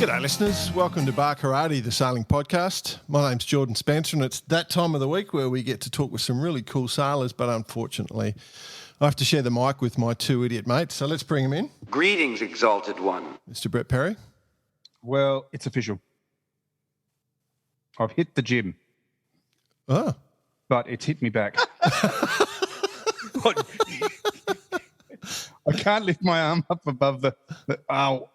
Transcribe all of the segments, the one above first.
G'day listeners, welcome to Bar Karate, the sailing podcast. My name's Jordan Spencer and it's that time of the week where we get to talk with some really cool sailors, but unfortunately I have to share the mic with my two idiot mates, so let's bring them in. Greetings, Exalted One. Mr. Brett Perry. Well, it's official. I've hit the gym. Oh. But it's hit me back. I can't lift my arm up above the ow.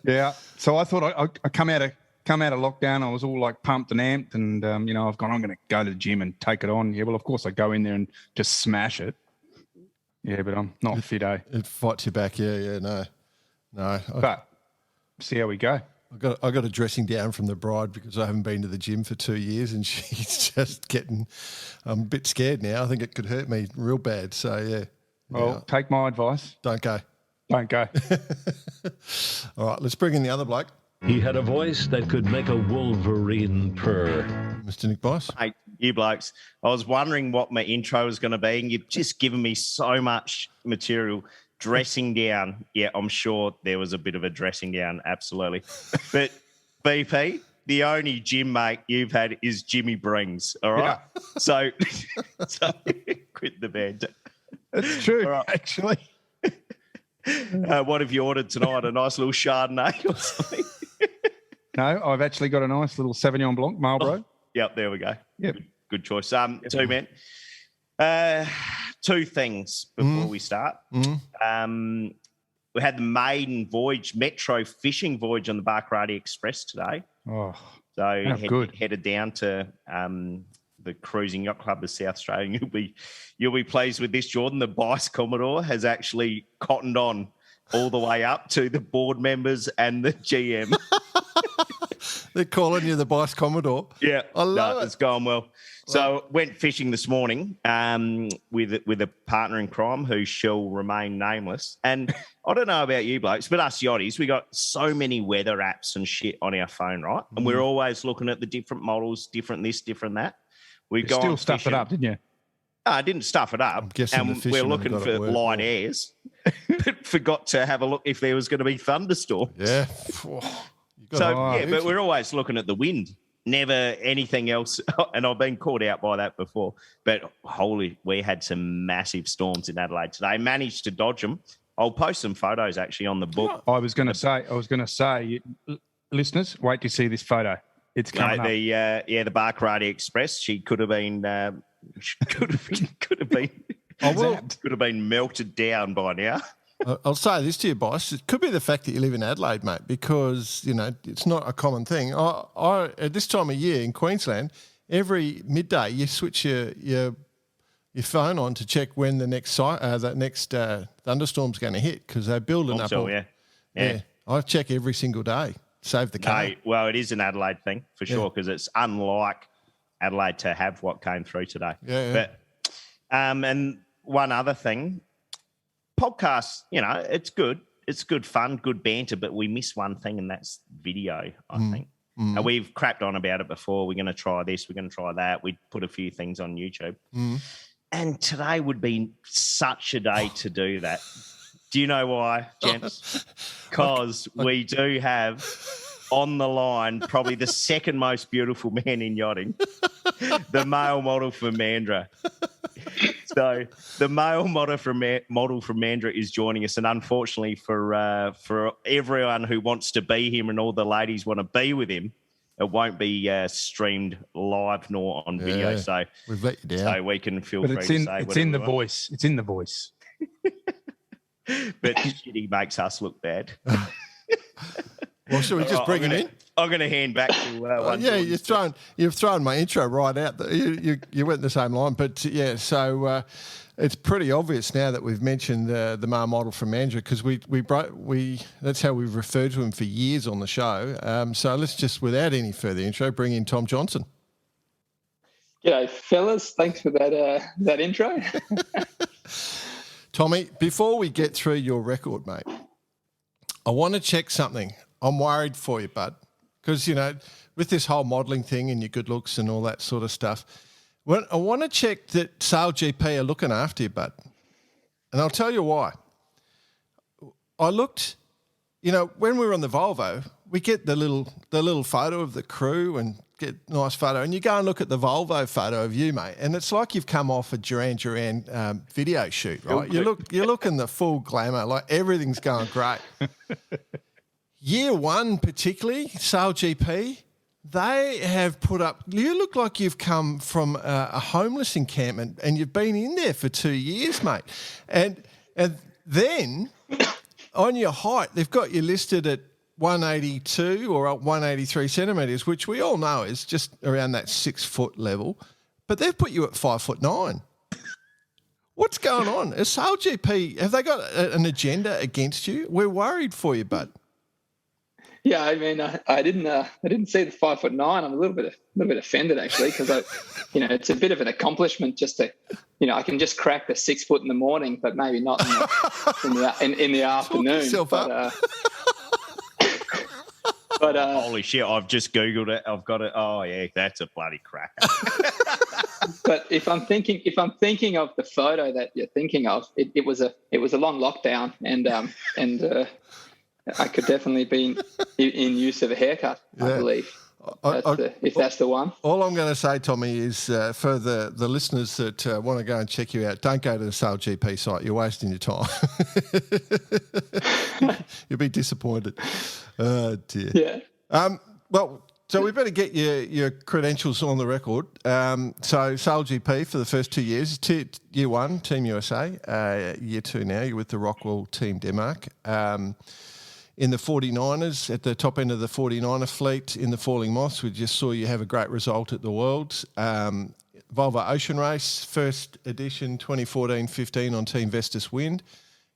Yeah, so I thought I come out of lockdown. I was all like pumped and amped, and I've gone. I'm going to go to the gym and take it on. Yeah, well, of course I go in there and just smash it. Yeah, but I'm not fit, eh? It fights you back. No. But see how we go. I got a dressing down from the bride because I haven't been to the gym for 2 years, and she's just getting. I'm a bit scared now. I think it could hurt me real bad. So yeah. Well, take my advice. Don't go. Don't go. All right, let's bring in the other bloke. He had a voice that could make a wolverine purr. Mr. Nick Boyce. Hey, you blokes. I was wondering what my intro was going to be, and you've just given me so much material. Dressing down. Yeah, I'm sure there was a bit of a dressing down, absolutely. But BP, the only gym mate you've had is Jimmy Brings, all right? Yeah. So quit the band. It's true, right. Actually. What have you ordered tonight? A nice little Chardonnay or something? No, I've actually got a nice little Sauvignon Blanc, Marlborough. Oh, yep, there we go. Yep. Good choice. Two men. Two things before we start. Mm-hmm. We had the maiden voyage, metro fishing voyage on the Bar Karate Express today. Oh, so good. Headed down to the Cruising Yacht Club of South Australia. You'll be pleased with this, Jordan. The Vice Commodore has actually cottoned on all the way up to the board members and the GM. They're calling you the Vice Commodore. Yeah, I love it. It's going well. So went fishing this morning with a partner in crime who shall remain nameless. And I don't know about you blokes, but us yachties, we got so many weather apps and shit on our phone, right? And we're always looking at the different models, different this, different that. You still stuffed it up, didn't you? I didn't stuff it up. And we're looking for light airs, but forgot to have a look if there was going to be thunderstorms. Yeah. But we're always looking at the wind. Never anything else, and I've been caught out by that before. But we had some massive storms in Adelaide today. Managed to dodge them. I'll post some photos actually on the book. I was going to say, listeners, wait to see this photo. It's coming up. The Bar Karate Express. She could have been, could have been melted down by now. I'll say this to you, boss. It could be the fact that you live in Adelaide, mate, because, it's not a common thing. I at this time of year in Queensland, every midday you switch your phone on to check when the next thunderstorm's going to hit because they're building up. Yeah. I check every single day. Save the car. No, well, it is an Adelaide thing for sure because it's unlike Adelaide to have what came through today. Yeah. But and one other thing. Podcasts, it's good. It's good fun, good banter, but we miss one thing, and that's video, I think. And we've crapped on about it before. We're going to try this. We're going to try that. We put a few things on YouTube. And today would be such a day to do that. Do you know why, gents? Because we do have on the line probably the second most beautiful man in yachting, the male model from Mandurah. So the male model from Mandurah is joining us, and unfortunately for everyone who wants to be him and all the ladies want to be with him, it won't be streamed live nor on video. Yeah, so we've let you down. So we can feel free to say it's in the voice. It's in the voice. But he makes us look bad. Well, should we just bring him in? I'm going to hand back to you've thrown my intro right out. You went the same line, but yeah. So it's pretty obvious now that we've mentioned the male model from Mandurah because we that's how we've referred to him for years on the show. So let's just, without any further intro, bring in Tom Johnson. G'day, fellas. Thanks for that intro. Tommy, before we get through your record, mate, I want to check something. I'm worried for you, bud, because, with this whole modelling thing and your good looks and all that sort of stuff, I want to check that Sail GP are looking after you, bud. And I'll tell you why. I looked when we were on the Volvo, we get the little photo of the crew and get a nice photo, and you go and look at the Volvo photo of you, mate, and it's like you've come off a Duran Duran video shoot, right? You're looking the full glamour, like everything's going great. Year one, particularly, Sail GP, they have put up. You look like you've come from a homeless encampment, and you've been in there for 2 years, mate, and then on your height, they've got you listed at 182 or 183 centimetres, which we all know is just around that 6 foot level, but they've put you at 5'9". What's going on? Is Sail GP, have they got an agenda against you? We're worried for you, bud. Yeah, I mean, I didn't see the 5'9". I'm a little bit offended actually, because it's a bit of an accomplishment just to, I can just crack the 6 foot in the morning, but maybe not in the afternoon. But holy shit! I've just Googled it. I've got it. Oh yeah, that's a bloody cracker. But if I'm thinking of the photo that you're thinking of, it was a long lockdown, and I could definitely be in use of a haircut. I believe. If that's the one. All I'm going to say, Tommy, is for the listeners that want to go and check you out, don't go to the Sail GP site. You're wasting your time. You'll be disappointed. Oh, dear. Yeah. So we better get your credentials on the record. So Sail GP for the first 2 years. Year one, Team USA. Year two now, you're with the Rockwool Team Denmark. In the 49ers, at the top end of the 49er fleet in the Falling Moths, we just saw you have a great result at the Worlds. Volvo Ocean Race, first edition 2014-15 on Team Vestas Wind.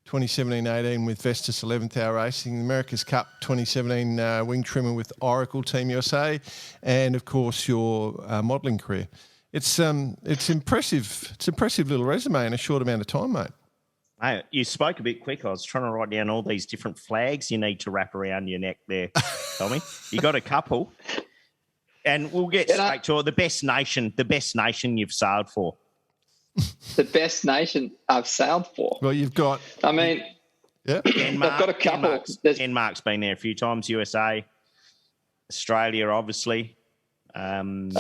2017-18 with Vestas 11th Hour Racing. America's Cup 2017 wing trimmer with Oracle Team USA. And, of course, your modelling career. It's impressive. It's an impressive little resume in a short amount of time, mate. Hey, you spoke a bit quick. I was trying to write down all these different flags you need to wrap around your neck there, Tommy. You got a couple. And we'll get straight to it. The best nation you've sailed for. The best nation I've sailed for? Well, you've got... I mean... Yeah. Denmark, I've got a couple. Denmark's been there a few times. USA. Australia, obviously. I'm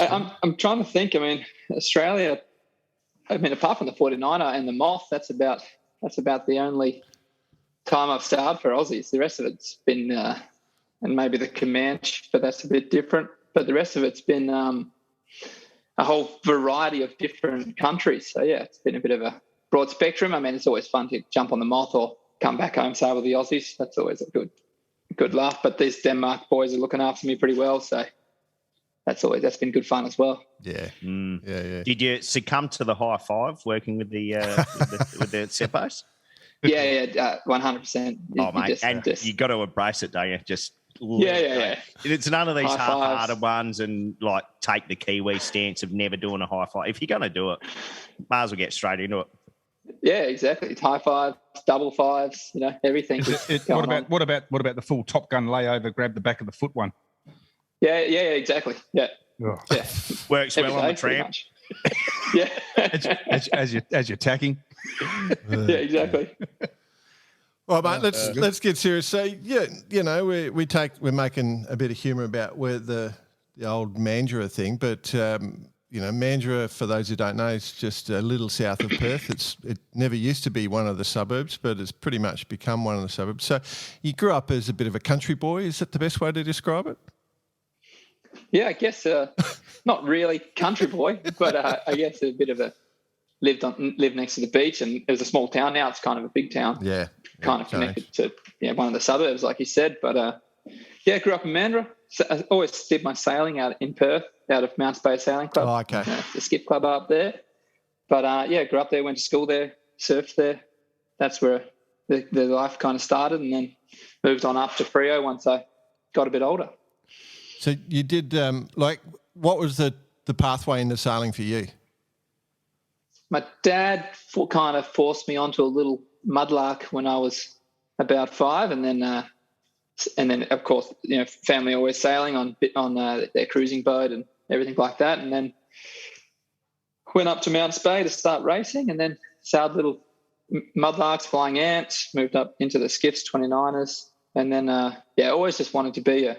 trying to think. I mean, Australia... I mean, apart from the 49er and the Moth, that's about the only time I've sailed for Aussies. The rest of it's been, and maybe the Comanche, but that's a bit different. But the rest of it's been a whole variety of different countries. So, yeah, it's been a bit of a broad spectrum. I mean, it's always fun to jump on the Moth or come back home, sail with the Aussies. That's always a good laugh. But these Denmark boys are looking after me pretty well, so that's been good fun as well. Yeah. Yeah. Did you succumb to the high five working with the with the Seppos? Yeah, 100%. Oh, mate, you got to embrace it, don't you? Just yeah. It's none of these High half-hearted ones and like take the Kiwi stance of never doing a high five. If you're going to do it, might as well get straight into it. Yeah, exactly. It's high fives, double fives, everything. What about the full Top Gun layover? Grab the back of the foot one. Yeah, exactly. Yeah. Oh. Yeah. Works well on the tramp. Yeah. as you're tacking. Yeah, exactly. Well, mate, let's get serious. So, yeah, we're making a bit of humour about where the old Mandurah thing, but Mandurah, for those who don't know, is just a little south of Perth. It never used to be one of the suburbs, but it's pretty much become one of the suburbs. So, you grew up as a bit of a country boy. Is that the best way to describe it? Yeah, I guess not really country boy, but I guess a bit of a lived next to the beach, and it was a small town. Now it's kind of a big town. Yeah, kind of connected to one of the suburbs, like you said. But grew up in Mandurah. So I always did my sailing out in Perth, out of Mounts Bay Sailing Club. Oh, okay. The skip club up there. But grew up there, went to school there, surfed there. That's where the life kind of started, and then moved on up to Freo once I got a bit older. So you did, what was the pathway into sailing for you? My dad kind of forced me onto a little mudlark when I was about 5, and then of course, family always sailing on their cruising boat and everything like that, and then went up to Mounts Bay to start racing, and then sailed little mudlarks, flying ants, moved up into the skiffs, 29ers, And then, always just wanted to be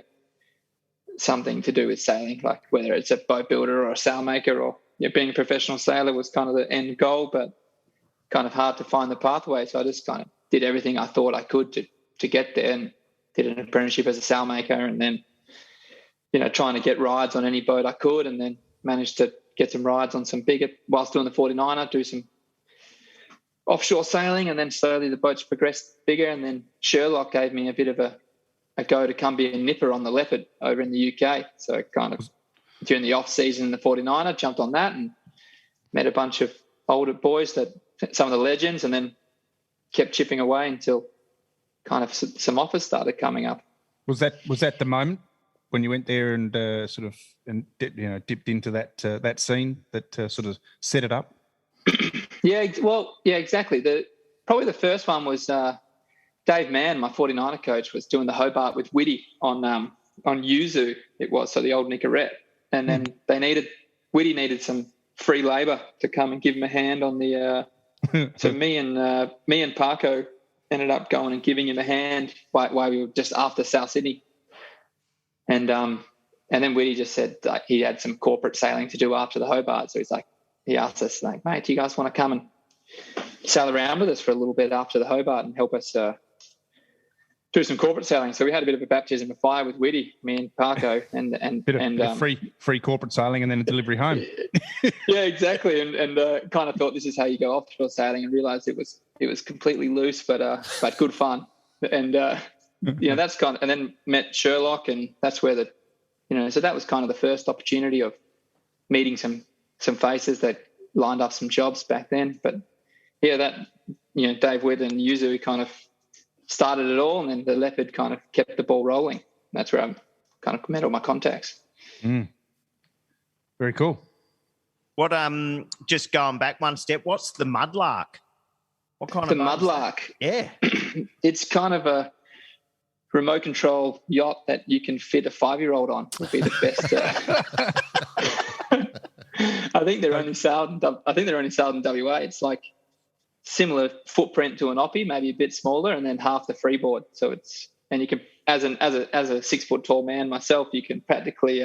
something to do with sailing, like whether it's a boat builder or a sailmaker or being a professional sailor was kind of the end goal, but kind of hard to find the pathway. So I just kind of did everything I thought I could to get there, and did an apprenticeship as a sailmaker, and then, trying to get rides on any boat I could, and then managed to get some rides on some bigger, whilst doing the 49er, do some offshore sailing, and then slowly the boats progressed bigger, and then Sherlock gave me a bit of a go to come be a nipper on the Leopard over in the UK. So kind of during the off season in the 49er, jumped on that and met a bunch of older boys, some of the legends, and then kept chipping away until kind of some offers started coming up. Was that the moment when you went there and dipped into that scene that sort of set it up? Yeah, exactly. Probably the first one was Dave Mann, my 49er coach, was doing the Hobart with Whitty on Yuzu. It was, so the old Nicorette, and then Whitty needed some free labour to come and give him a hand on the. So me and Parko ended up going and giving him a hand while we were just after South Sydney, and then Whitty just said he had some corporate sailing to do after the Hobart, so he asked us, like, mate, do you guys want to come and sail around with us for a little bit after the Hobart and help us do some corporate sailing? So we had a bit of a baptism of fire with Whitty, me and Parko, and free corporate sailing and then a delivery home. Yeah, exactly. And kind of thought this is how you go offshore sailing, and realised it was completely loose, but good fun. And that's kind of, and then met Sherlock, and that's where so that was kind of the first opportunity of meeting some faces that lined up some jobs back then. But yeah, Dave Witt and Yuzu kind of started it all, and then the Leopard kind of kept the ball rolling. That's where I kind of met all my contacts. Very cool. What just going back one step, what's the Mudlark? What kind of Mudlark? Yeah. It's kind of a remote control yacht that you can fit a 5-year-old on. Would be the best. I think they're only sailed in WA. It's like similar footprint to an Oppie, maybe a bit smaller, and then half the freeboard. So and you can, as a 6 foot tall man myself, you can practically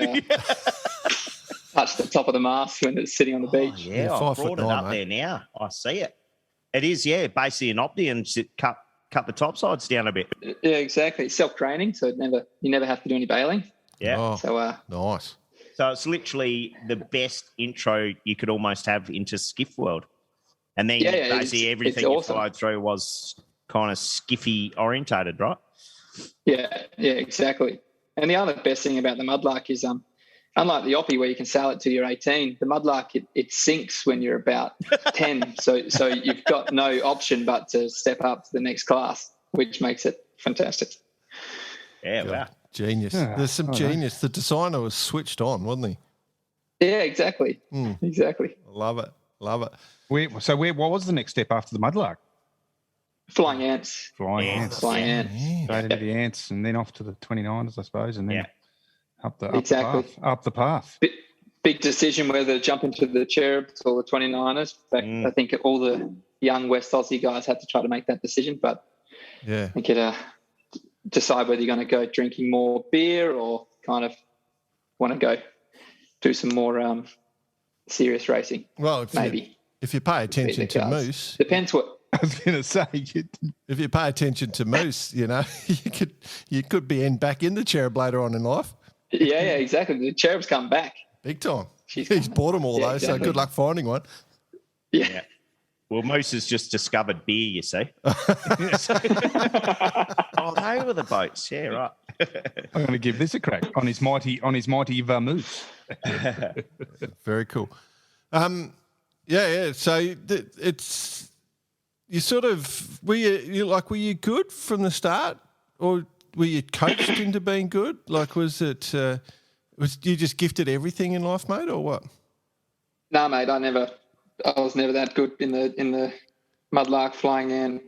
touch the top of the mast when it's sitting on the beach. Yeah, I've brought it up there now. I see it. It is, basically an Opti, and cut the top sides down a bit. Yeah, exactly. Self-draining, so you never have to do any bailing. Yeah. Oh, so nice. So it's literally the best intro you could almost have into skiff world. And then basically everything you flowed through was kind of skiffy orientated, right? Yeah, exactly. And the other best thing about the Mudlark is unlike the Oppie where you can sail it till you're 18, the Mudlark, it sinks when you're about 10. So you've got no option but to step up to the next class, which makes it fantastic. Yeah, wow. Genius. There's some genius. The designer was switched on, wasn't he? Yeah, exactly. Exactly. Love it. What was the next step after the Mudlark? Flying ants. Flying ants. Straight into the ants, and then off to the 29ers, I suppose, and then up the path. Big decision whether to jump into the Cherubs or the 29ers. I think all the young West Aussie guys had to try to make that decision, but I think decide whether you're going to go drinking more beer or kind of want to go do some more serious racing. Well, if you pay attention to moose, depends what I was going to say. If you pay attention to moose, you could be back in the cherub later on in life. Yeah, exactly. The cherubs come back big time. He's bought them all though, exactly. So good luck finding one. Yeah. Well, Moose has just discovered beer, you see. They were the boats. Yeah, right. I'm going to give this a crack on his mighty Vamoose. Very cool. So it's you sort of were you good from the start, or were you coached into being good? Like, was it was you just gifted everything in life, mate, or what? No, mate. I was never that good in the Mudlark, flying in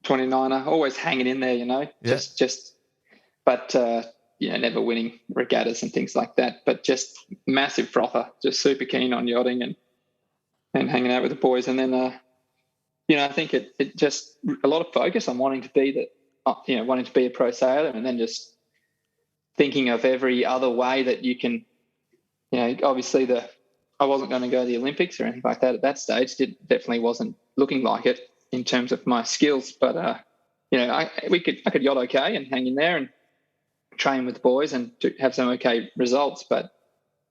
29er, always hanging in there, Yeah. But never winning regattas and things like that, but just massive frother, just super keen on yachting and hanging out with the boys. And then, I think it just a lot of focus on wanting to be the wanting to be a pro sailor, and then just thinking of every other way that you can, obviously I wasn't going to go to the Olympics or anything like that at that stage. It definitely wasn't looking like it in terms of my skills, but I could yacht okay and hang in there and train with the boys and to have some okay results, but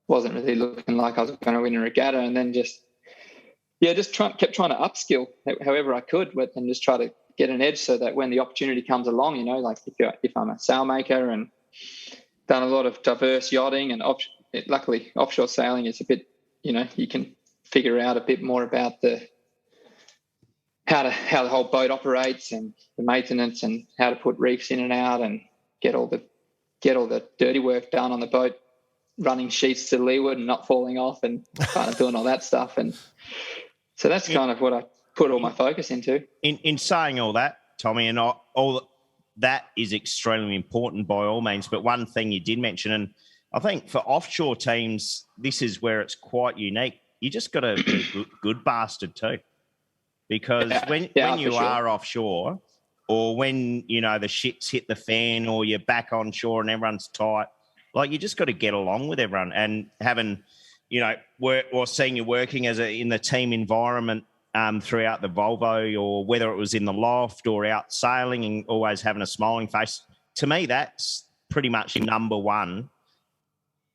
wasn't really looking like I was going to win a regatta. And then kept trying to upskill however I could and just try to get an edge so that when the opportunity comes along, like if I'm a sailmaker and done a lot of diverse yachting and luckily offshore sailing is a bit, you can figure out a bit more about how the whole boat operates and the maintenance and how to put reefs in and out and get all the dirty work done on the boat, running sheets to leeward and not falling off and kind of doing all that stuff. And so that's kind of what I put all my focus into. In saying all that, Tommy, and all that is extremely important by all means. But one thing you did mention, and I think for offshore teams, this is where it's quite unique. You just got to be a good bastard too. Because when you are offshore or when, the shits hit the fan or you're back on shore and everyone's tight, like you just got to get along with everyone. And having, work or seeing you working in the team environment throughout the Volvo, or whether it was in the loft or out sailing and always having a smiling face, to me, that's pretty much number one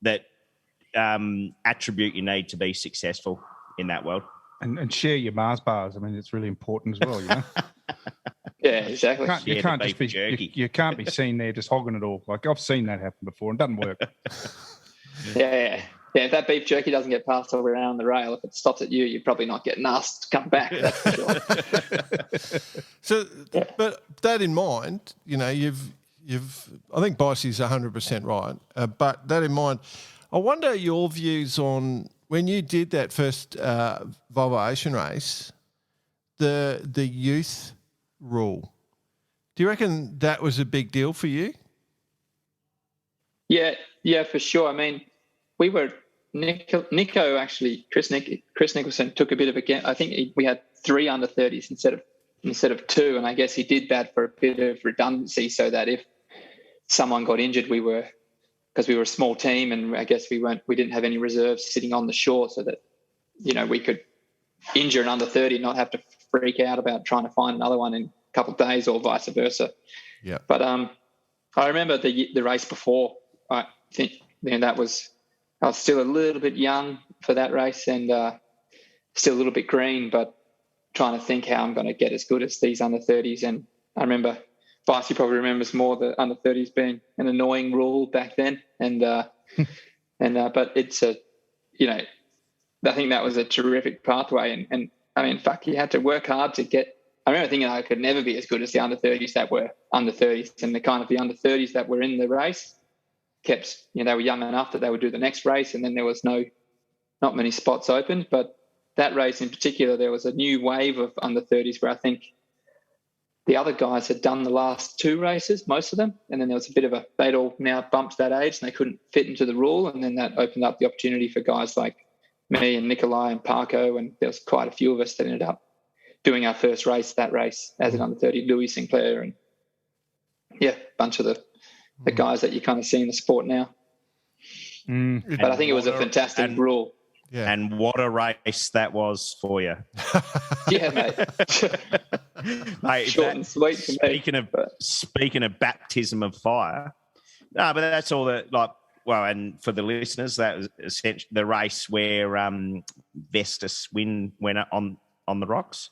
that attribute you need to be successful in that world. And share your Mars bars. I mean, it's really important as well, Yeah, exactly. You can't be seen there just hogging it all. Like I've seen that happen before and it doesn't work. Yeah. If that beef jerky doesn't get passed all around the rail, if it stops at you, you're probably not getting asked to come back. That's for sure. But that in mind, you've. I think Bicey's 100% right. But that in mind, I wonder your views on when you did that first Volvo Ocean Race, the youth rule. Do you reckon that was a big deal for you? Yeah, for sure. I mean, we were Nico actually. Chris Nicholson took a bit of a. I think we had 3 under 30s instead of 2, and I guess he did that for a bit of redundancy, so that if someone got injured, because we were a small team, and I guess we didn't have any reserves sitting on the shore, so that we could injure an under 30 and not have to freak out about trying to find another one in a couple of days or vice versa. Yeah. But I remember the race before. I think I was still a little bit young for that race and still a little bit green, but trying to think how I'm going to get as good as these under 30s. And I remember Vicey probably remembers more the under 30s being an annoying rule back then. And but it's I think that was a terrific pathway. And I mean, you had to work hard to get. I remember thinking I could never be as good as the under 30s that were under 30s, and the under 30s that were in the race kept, they were young enough that they would do the next race, and then there was not many spots open. But that race in particular, there was a new wave of under 30s where I think the other guys had done the last 2 races, most of them, and then there was a bit of they'd all now bumped that age and they couldn't fit into the rule, and then that opened up the opportunity for guys like me and Nikolai and Parko, and there was quite a few of us that ended up doing our first race, that race as an under 30, Louis Sinclair, and a bunch of the guys that you kind of see in the sport now. But I think it was a fantastic rule. Yeah. And what a race that was for you. Yeah, mate. Mate, short and sweet for me. Speaking of baptism of fire, no, but that's all that, and for the listeners, that was essentially the race where Vestas went on the rocks.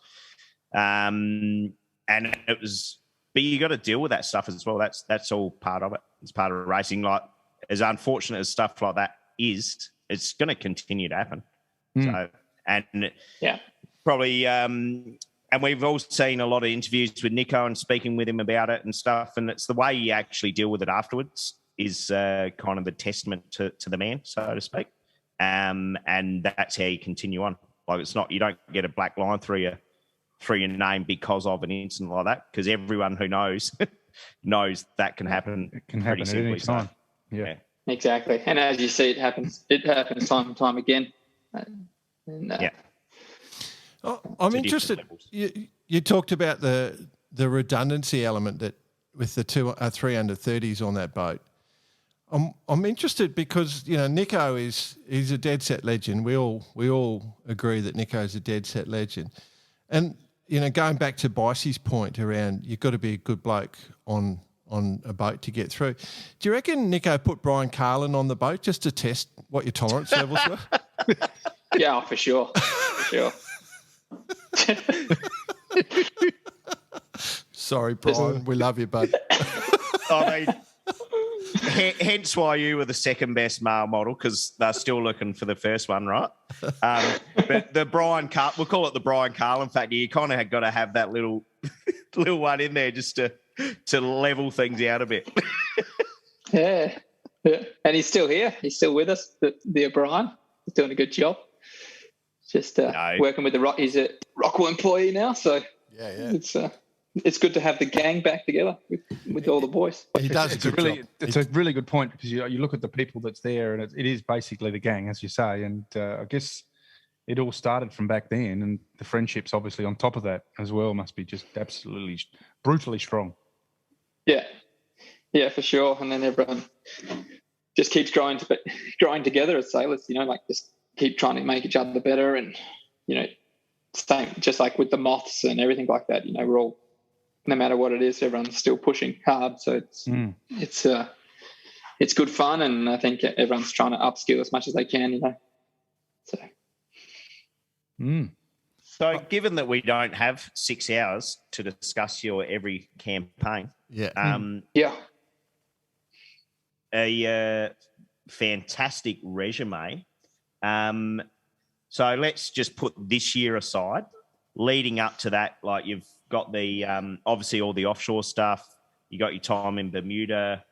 And it was, but you got to deal with that stuff as well. That's all part of it. It's part of racing. Like, as unfortunate as stuff like that is, it's going to continue to happen. So, and probably, and we've all seen a lot of interviews with Nico and speaking with him about it and stuff. And it's the way you actually deal with it afterwards is kind of the testament to the man, so to speak. And that's how you continue on. Like, it's not, you don't get a black line through your name because of an incident like that, because everyone who knows knows that can happen. It can happen at any time. Yeah. Exactly. And as you see, it happens time and time again. I'm interested. You talked about the redundancy element that with the 330s on that boat. I'm interested because Nico he's a dead set legend. We all agree that Nico's a dead set legend, and going back to Bicey's point around you've got to be a good bloke on a boat to get through. Do you reckon Nico put Brian Carlin on the boat just to test what your tolerance levels were? Yeah, for sure. Sorry, Brian. We love you, bud. I mean, hence why you were the second best male model, because they're still looking for the first one, right? But the we'll call it the Brian Carlin factor. You kind of got to have that little one in there just to level things out a bit. Yeah. And he's still here. He's still with us, the O'Brien. He's doing a good job. Just working with he's a Rockwool employee now, so it's good to have the gang back together with all the boys. He does. It's a really good point, because you look at the people that's there, and it is basically the gang, as you say. And I guess it all started from back then, and the friendships, obviously, on top of that as well, must be just absolutely brutally strong. Yeah, for sure. And then everyone just keeps growing together as sailors. Just keep trying to make each other better, and same, just like with the moths and everything like that. We're all, no matter what it is, everyone's still pushing hard. So it's good fun, and I think everyone's trying to upskill as much as they can. So, given that we don't have 6 hours to discuss your every campaign, a fantastic resume. So let's just put this year aside. Leading up to that, like you've got the obviously all the offshore stuff. You got your time in Bermuda.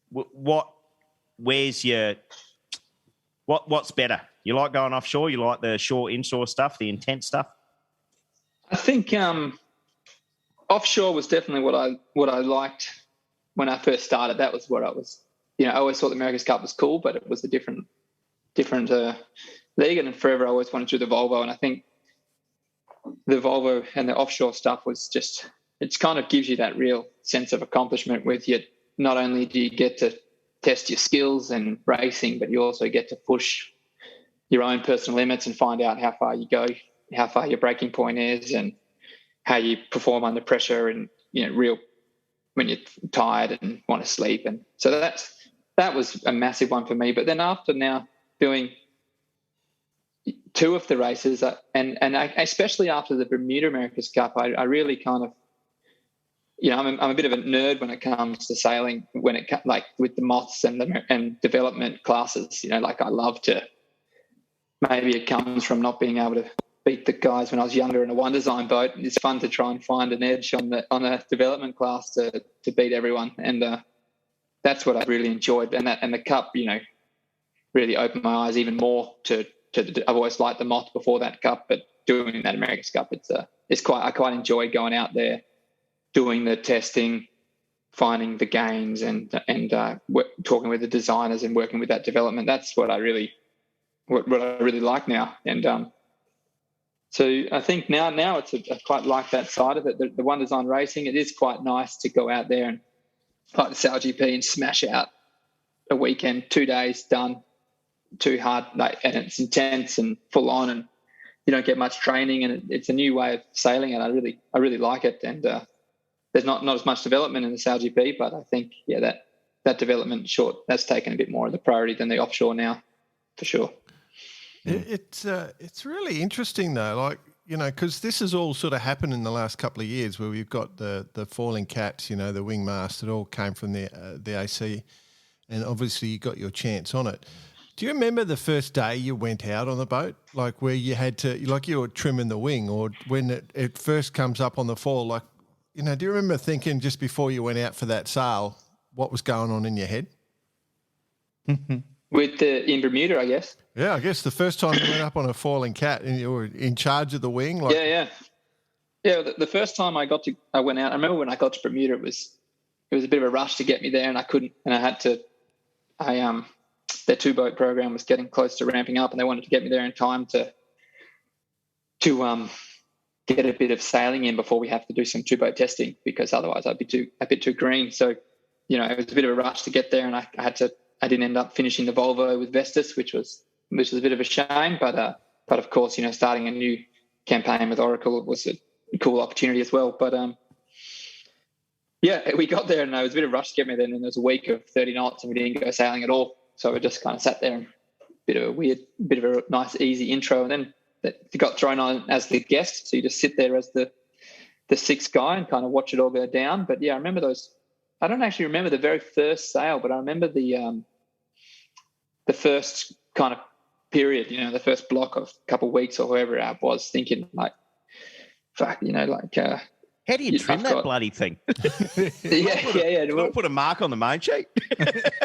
What's better? You like going offshore? You like the shore inshore stuff, the intense stuff? I think offshore was definitely what I liked when I first started. That was what I was. I always thought the America's Cup was cool, but it was a different league, and forever I always wanted to do the Volvo. And I think the Volvo and the offshore stuff was just, it kind of gives you that real sense of accomplishment with you. Not only do you get to test your skills and racing, but you also get to push your own personal limits and find out how far you go, how far your breaking point is, and how you perform under pressure, and real when you're tired and want to sleep. And so that was a massive one for me. But then after now doing 2 of the races, and I, especially after the Bermuda America's Cup, I really kind of, I'm a bit of a nerd when it comes to sailing, like with the moths and development classes. I love to, maybe it comes from not being able to beat the guys when I was younger in a one design boat. It's fun to try and find an edge on a development class to beat everyone, and that's what I really enjoyed. And the Cup, really opened my eyes even more to I've always liked the moth before that Cup, but doing that America's Cup, I quite enjoy going out there, doing the testing, finding the gains, and talking with the designers and working with that development. That's what I really like now. And so I think now it's I quite like that side of it. The one design racing, it is quite nice to go out there and like the Sail GP and smash out a weekend, 2 days done, too hard, and it's intense and full on, and you don't get much training, and it's a new way of sailing, and I really like it. And there's not as much development in the Sail GP, but I think that development that's taken a bit more of the priority than the offshore now, for sure. It's really interesting though, because this has all sort of happened in the last couple of years, where we've got the falling cats, the wing mast. It all came from the AC, and obviously you got your chance on it. Do you remember the first day you went out on the boat, like where you had to, like you were trimming the wing, or when it first comes up on the fall, do you remember thinking just before you went out for that sail, what was going on in your head? In Bermuda, I guess. Yeah, I guess the first time you went up on a falling cat and you were in charge of the wing. Yeah. The first time I went out, I remember when I got to Bermuda, it was a bit of a rush to get me there, and I couldn't, and I had to, their 2-boat program was getting close to ramping up, and they wanted to get me there in time to get a bit of sailing in before we have to do some two-boat testing, because otherwise I'd be a bit too green. So, it was a bit of a rush to get there, and I didn't end up finishing the Volvo with Vestas, which was a bit of a shame. But of course, starting a new campaign with Oracle was a cool opportunity as well. But we got there, and it was a bit of a rush to get me there. And then there was a week of 30 knots, and we didn't go sailing at all. So we just kind of sat there, and bit of a nice, easy intro, and then it got thrown on as the guest. So you just sit there as the sixth guy and kind of watch it all go down. But yeah, I remember those. I don't actually remember the very first sail, but I remember the first kind of period, the first block of a couple of weeks or whoever I was, thinking like, fuck, how do you trim that bloody thing? yeah. Do I put a mark on the main sheet?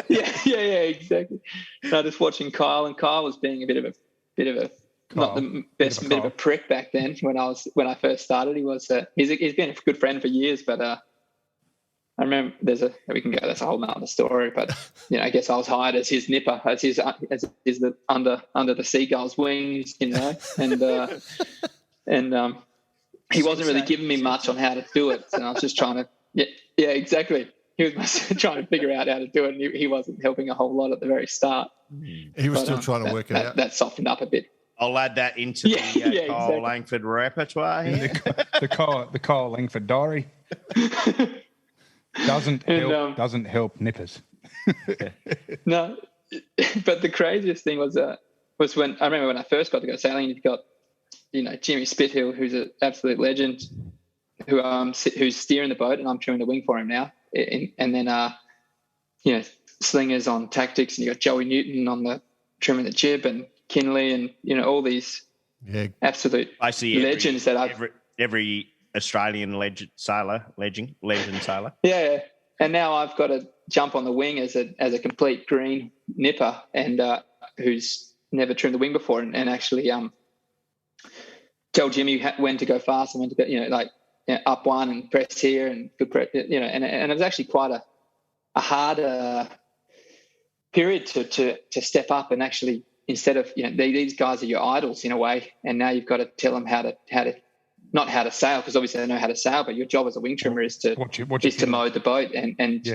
yeah, exactly. No, just watching Kyle, and Kyle was being a bit of a not the best, bit of a prick back then when I first started. He was he's been a good friend for years, but I remember we can go. That's a whole nother story. But I guess I was hired as his nipper, as the under the seagull's wings, and he wasn't really giving me much on how to do it, and I was just trying to. Yeah, exactly. He was trying to figure out how to do it, and he wasn't helping a whole lot at the very start. He was still trying to work it out. That softened up a bit. I'll add that into the Kyle Langford repertoire here. The Kyle Langford diary. Doesn't help nippers. No, but the craziest thing was when I remember when I first got to go sailing. You've got Jimmy Spithill, who's an absolute legend, who's steering the boat, and I'm trimming the wing for him now. And then slingers on tactics, and you got Joey Newton on the trimming the jib, and Kinley, and all these absolute legends every Australian legend sailor. Yeah, and now I've got to jump on the wing as a complete green nipper, and who's never trimmed the wing before, and actually tell Jimmy when to go fast and when to go, up one and press here and good press, and it was actually quite a hard period to step up and actually, instead of these guys are your idols in a way, and now you've got to tell them how to not how to sail, because obviously they know how to sail, but your job as a wing trimmer is to mow the boat and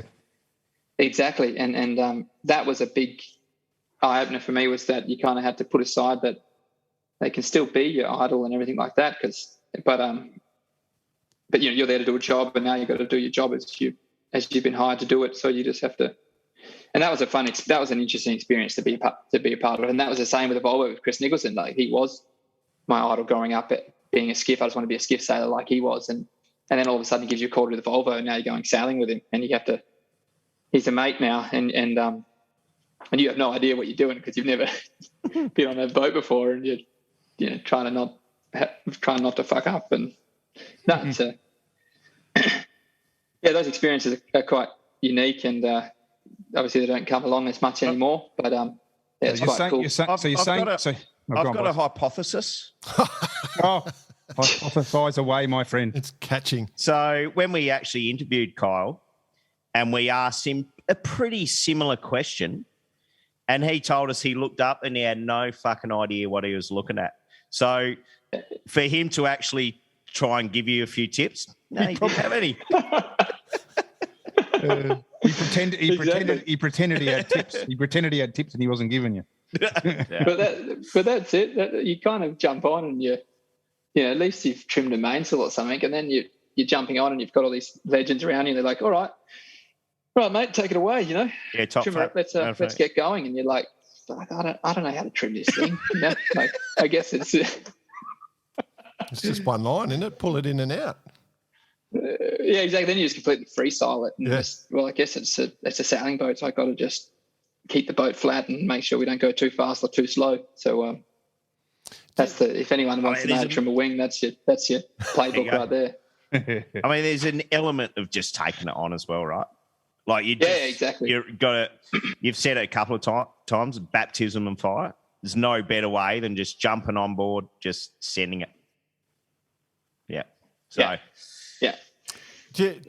exactly, and that was a big eye opener for me, was that you kind of had to put aside that they can still be your idol and everything like that, but you're there to do a job, and now you've got to do your job as you've been hired to do it. So you just have to, and that was an interesting experience to be a part of. And that was the same with the Volvo with Chris Nicholson. Like, he was my idol growing up at being a skiff. I just want to be a skiff sailor like he was, and then all of a sudden he gives you a call to the Volvo, and now you're going sailing with him, and you have to. He's a mate now, and you have no idea what you're doing because you've never been on a boat before, and you're trying not to fuck up, and it's those experiences are quite unique, and obviously they don't come along as much anymore, but it's quite cool. I've got a hypothesis. Hypothesize away, my friend. It's catching. So when we actually interviewed Kyle and we asked him a pretty similar question, and he told us he looked up and he had no fucking idea what he was looking at. So for him to actually try and give you a few tips, no, he didn't have any. He pretended he had tips. He pretended he had tips and he wasn't giving you. But that's it. You kind of jump on, and at least you've trimmed a mainsail or something, and then you're jumping on, and you've got all these legends around you, and they're like, all right, mate, take it away. Yeah, top trimmer, let's get going. And you're like, I don't know how to trim this thing. Like, I guess it's just one line, isn't it? Pull it in and out. Yeah, exactly. Then you just completely freestyle it. And I guess it's a sailing boat, so I got to just keep the boat flat and make sure we don't go too fast or too slow. So that's if anyone wants to know how to trim a wing, that's your playbook right there. I mean, there's an element of just taking it on as well, right? Like exactly. You've said it a couple of times, baptism and fire. There's no better way than just jumping on board, just sending it. Yeah. So. Yeah. Do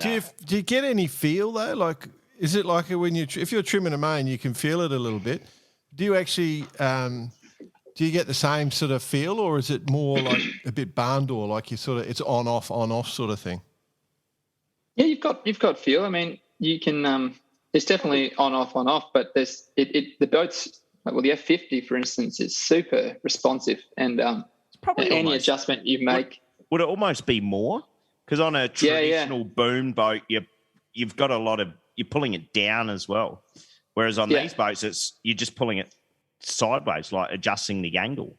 you get any feel though? Like, is it like if you're trimming a main, you can feel it a little bit? Do you actually do do you get the same sort of feel, or is it more like a bit barn door, like it's on off sort of thing? Yeah, you've got feel. I mean, you can. It's definitely on off, but there's the boats. Well, the F50, for instance, is super responsive, and It's probably any almost, adjustment you make. would it almost be more? Because on a traditional boom boat, you've got you're pulling it down as well. Whereas on these boats, you're just pulling it sideways, like adjusting the angle.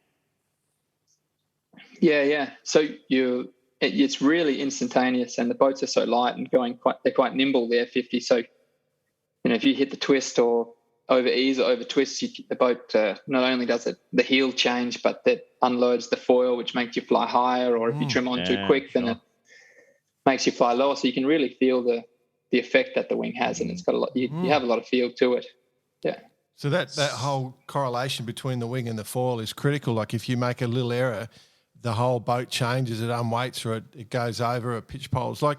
Yeah. So it's really instantaneous, and the boats are so light and they're quite nimble, the F50. So, if you hit the twist or over ease or over twists, the boat not only does it the heel change, but that unloads the foil, which makes you fly higher. Or if you trim on too quick, then it makes you fly lower. So you can really feel the effect that the wing has, and it's got a lot. You have a lot of feel to it. Yeah. So that whole correlation between the wing and the foil is critical. Like if you make a little error, the whole boat changes, it unweights, or it goes over a pitch poles. Like,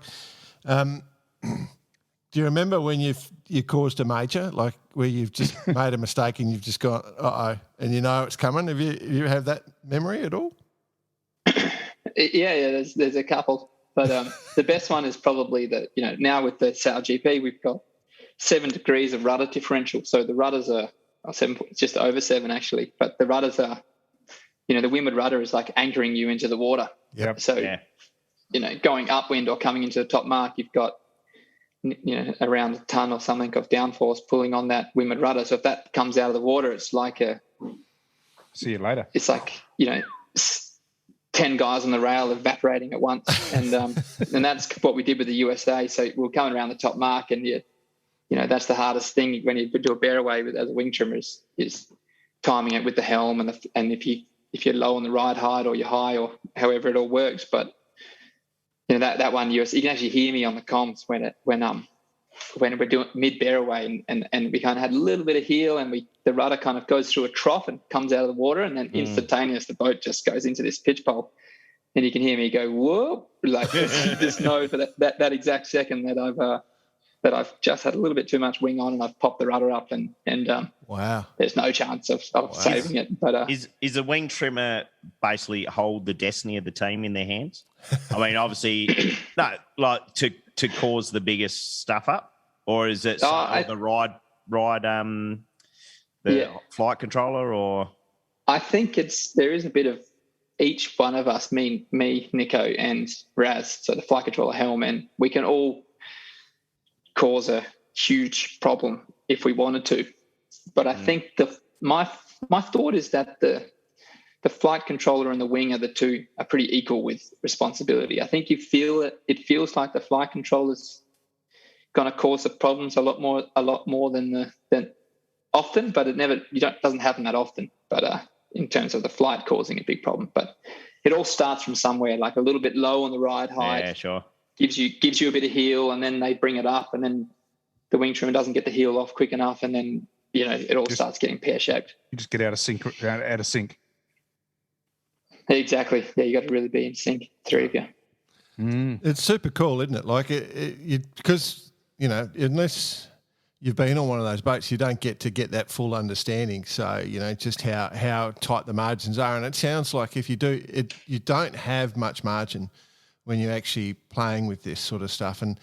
do you remember when you caused a major, like where you've just made a mistake and you've just gone, and you know it's coming? Have you have that memory at all? Yeah. There's a couple, but the best one is probably now with the Sail GP, we've got 7 degrees of rudder differential. So the rudders are 7, it's just over 7 actually, but the rudders are, the windward rudder is like anchoring you into the water. Yep. So, going upwind or coming into the top mark, you've got, around a ton or something of downforce pulling on that windward rudder. So if that comes out of the water, it's like see you later. It's like, 10 guys on the rail evaporating at once. And and that's what we did with the USA. So we're coming around the top mark, and that's the hardest thing when you do a bear away as a wing trimmer is timing it with the helm and if you're low on the ride height or you're high or however it all works. But that one US, you can actually hear me on the comms when we're doing mid bear away and we kind of had a little bit of heel, and the rudder kind of goes through a trough and comes out of the water, and then instantaneous the boat just goes into this pitch pole, and you can hear me go whoop, like just know for that exact second that I've just had a little bit too much wing on and I've popped the rudder up and wow, there's no chance of saving it. But is a wing trimmer basically hold the destiny of the team in their hands? I mean, obviously, no, like to cause the biggest stuff up, or is it the ride flight controller? Or I think there is a bit of each one of us, me, Nico, and Raz, so the flight controller helm, and we can all cause a huge problem if we wanted to. But I think my thought is that the flight controller and the wing are pretty equal with responsibility. I think you feel it feels like the flight controller's going to cause the problems a lot more than often, but doesn't happen that often. But in terms of the flight causing a big problem, but it all starts from somewhere, like a little bit low on the ride height. Yeah, sure. Gives you a bit of heel, and then they bring it up, and then the wing trimmer doesn't get the heel off quick enough, and then it all starts getting pear-shaped. You just get out of sync. Exactly. Yeah, you got to really be in sync, 3 of you. It's super cool, isn't it? Like because unless you've been on one of those boats, you don't get that full understanding. So just how tight the margins are, and it sounds like if you do it, you don't have much margin when you're actually playing with this sort of stuff. And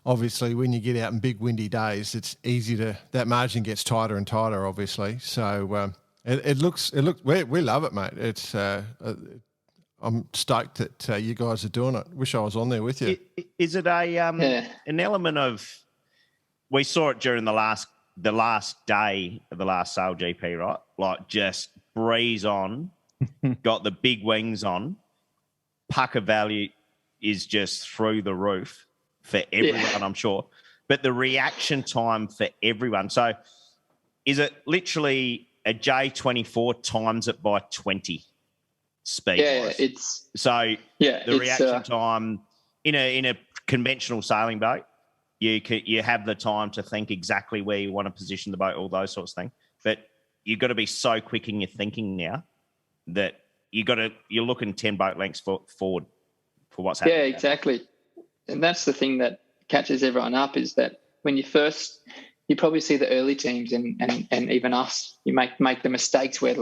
obviously when you get out in big windy days, it's easy that margin gets tighter and tighter, obviously. So it looks, we love it, mate. It's, I'm stoked that you guys are doing it. Wish I was on there with you. Is it an element of, we saw it during the last day of the last Sail GP, right? Like just breeze on, got the big wings on, pucker value is just through the roof for everyone, I'm sure. But the reaction time for everyone. So is it literally a J24 times it by 20 speed? Yeah, the reaction time in a conventional sailing boat, you have the time to think exactly where you want to position the boat, all those sorts of things. But you've got to be so quick in your thinking now that you're looking 10 boat lengths forward for what's happening. Yeah, exactly. And that's the thing that catches everyone up, is that when you probably see the early teams and even us, you make the mistakes where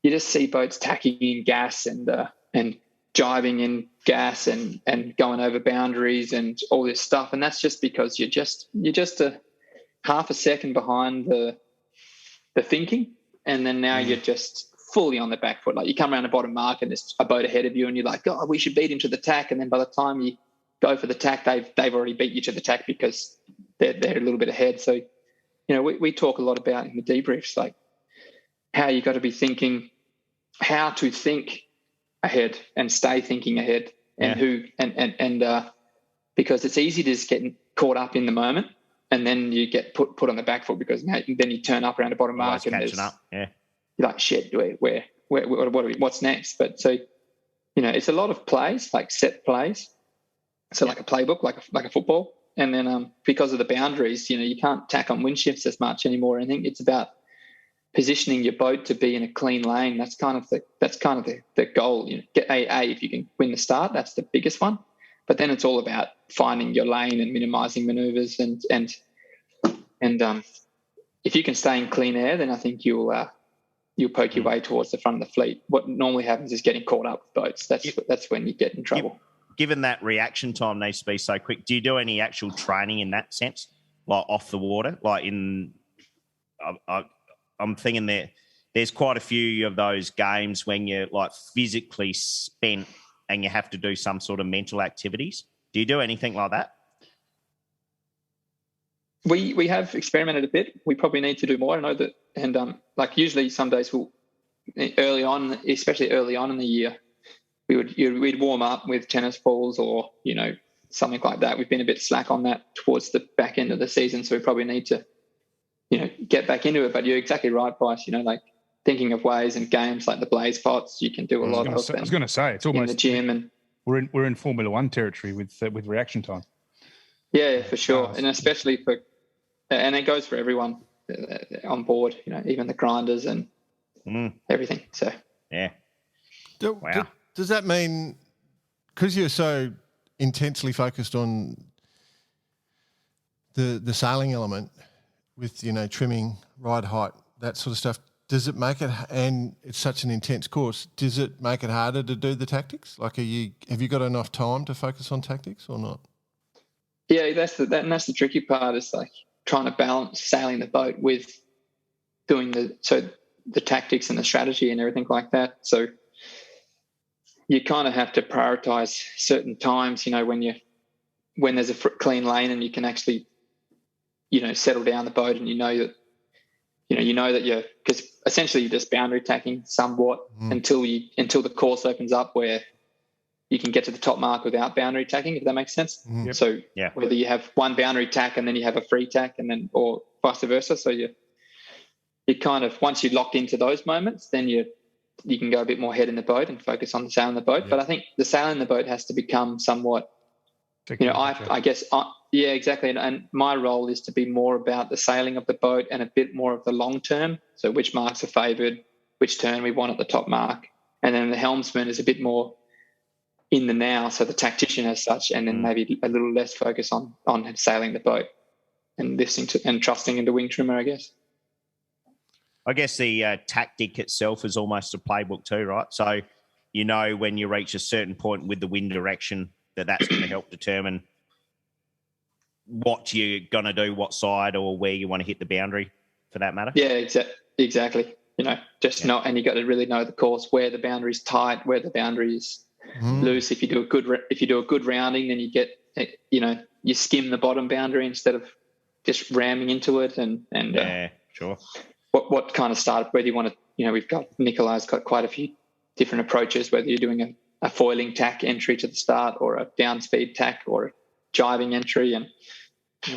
you just see boats tacking in gas and jibing in gas and going over boundaries and all this stuff. And that's just because you're just a half a second behind the thinking, and then now you're just fully on the back foot. Like you come around the bottom mark and there's a boat ahead of you and you're like, oh, we should beat him to the tack. And then by the time you go for the tack, they've already beat you to the tack because they're a little bit ahead. So, we talk a lot about in the debriefs, like how you got to be thinking, how to think ahead and stay thinking ahead, and because it's easy to just get caught up in the moment, and then you get put on the back foot because then you turn up around the bottom mark and catching up. Yeah. You're like, shit, what's next? But so, it's a lot of plays, like set plays. So like a playbook, like a football. And then because of the boundaries, you can't tack on wind shifts as much anymore. I think it's about positioning your boat to be in a clean lane. That's kind of the goal. Get A if you can win the start. That's the biggest one. But then it's all about finding your lane and minimising manoeuvres and if you can stay in clean air, then I think you'll poke your way towards the front of the fleet. What normally happens is getting caught up with boats. That's when you get in trouble. Given that reaction time needs to be so quick, do you do any actual training in that sense, like off the water? Like I'm thinking there's quite a few of those games when you're like physically spent and you have to do some sort of mental activities. Do you do anything like that? We have experimented a bit. We probably need to do more. I know that, and like usually some days early on, especially early on in the year, we'd warm up with tennis balls or something like that. We've been a bit slack on that towards the back end of the season, so we probably need to get back into it. But you're exactly right, Bryce. Like thinking of ways and games like the blaze pots, you can do a lot of. I was going to say it's almost in the gym, and we're in Formula One territory with reaction time. Yeah, for sure, and especially and it goes for everyone on board. Even the grinders and everything. So yeah, wow. Does that mean because you're so intensely focused on the sailing element with trimming, ride height, that sort of stuff? Does it make it, and it's such an intense course, does it make it harder to do the tactics? Like, have you got enough time to focus on tactics or not? Yeah, that's the tricky part, is like trying to balance sailing the boat with doing the tactics and the strategy and everything like that. So you kind of have to prioritize certain times, when there's a clean lane and you can actually, settle down the boat, and you know that you're, because essentially you're just boundary tacking somewhat until the course opens up where you can get to the top mark without boundary tacking, if that makes sense. Yep. So whether you have one boundary tack and then you have a free tack, and then, or vice versa. So you kind of, once you're locked into those moments, then you can go a bit more head in the boat and focus on the sailing the boat. Yep. But I think the sailing the boat has to become somewhat, I guess, yeah, exactly. And my role is to be more about the sailing of the boat and a bit more of the long term. So which marks are favoured, which turn we want at the top mark. And then the helmsman is a bit more in the now, so the tactician as such, and then maybe a little less focus on sailing the boat and listening to and trusting in the wing trimmer, I guess. I guess the tactic itself is almost a playbook too, right? So when you reach a certain point with the wind direction, that's going to help determine what you're going to do, what side, or where you want to hit the boundary, for that matter. Yeah, exactly. Not, and you got to really know the course, where the boundary's tight, where the boundary is loose. If you do a good rounding, then you get, you skim the bottom boundary instead of just ramming into it. And yeah, sure. What kind of startup, whether you want to, we've got, Nikolai's got quite a few different approaches, whether you're doing a foiling tack entry to the start, or a downspeed tack, or a jibing entry, and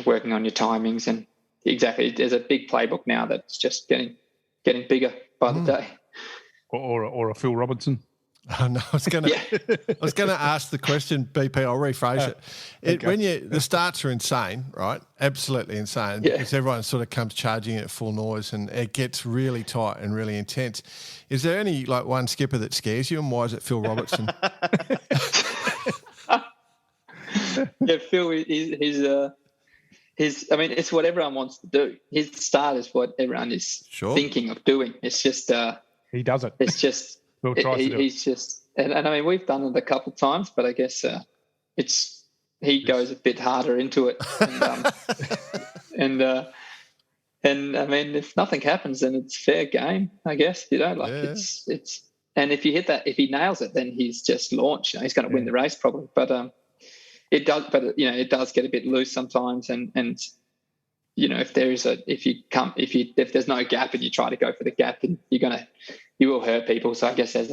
working on your timings. And exactly, there's a big playbook now that's just getting bigger by the day. Or a Phil Robertson. Oh, no, I was going to ask the question, BP. I'll rephrase it. Okay. The starts are insane, right? Absolutely insane. Yeah. Because everyone sort of comes charging at full noise, and it gets really tight and really intense. Is there any one skipper that scares you, and why is it Phil Robertson? Yeah, Phil, I mean, it's what everyone wants to do. His start is what everyone is thinking of doing. It's just He does it. It's just Will tries to do he's just, and I mean, we've done it a couple of times, but I guess he goes a bit harder into it, and I mean, if nothing happens, then it's fair game, I guess. It's and if you hit that, if he nails it, then he's just launched. You know, he's going to win the race probably, but it does get a bit loose sometimes, and you know, if there's no gap and you try to go for the gap, and you will hurt people. So I guess there's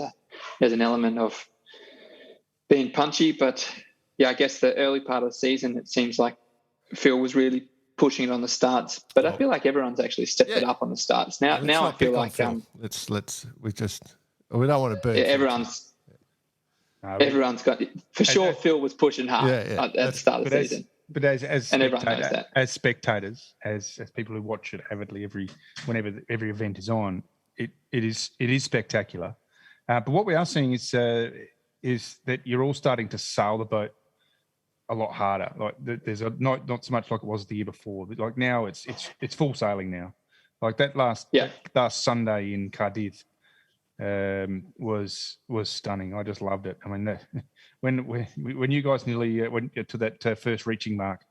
an element of being punchy, but yeah, I guess the early part of the season, it seems like Phil was really pushing it on the starts, but I feel like everyone's actually stepped it up on the starts. Now I feel like we don't want to be. Everyone's got for sure. Phil was pushing hard at the start of the season. But as everyone knows that. As spectators, as people who watch it avidly whenever every event is on, it is spectacular. But what we are seeing is that you're all starting to sail the boat a lot harder. Like there's not so much like it was the year before. Like now it's full sailing now. Like that last Sunday in Cardiff was stunning. I just loved it. I mean, when you guys nearly went to that first reaching mark,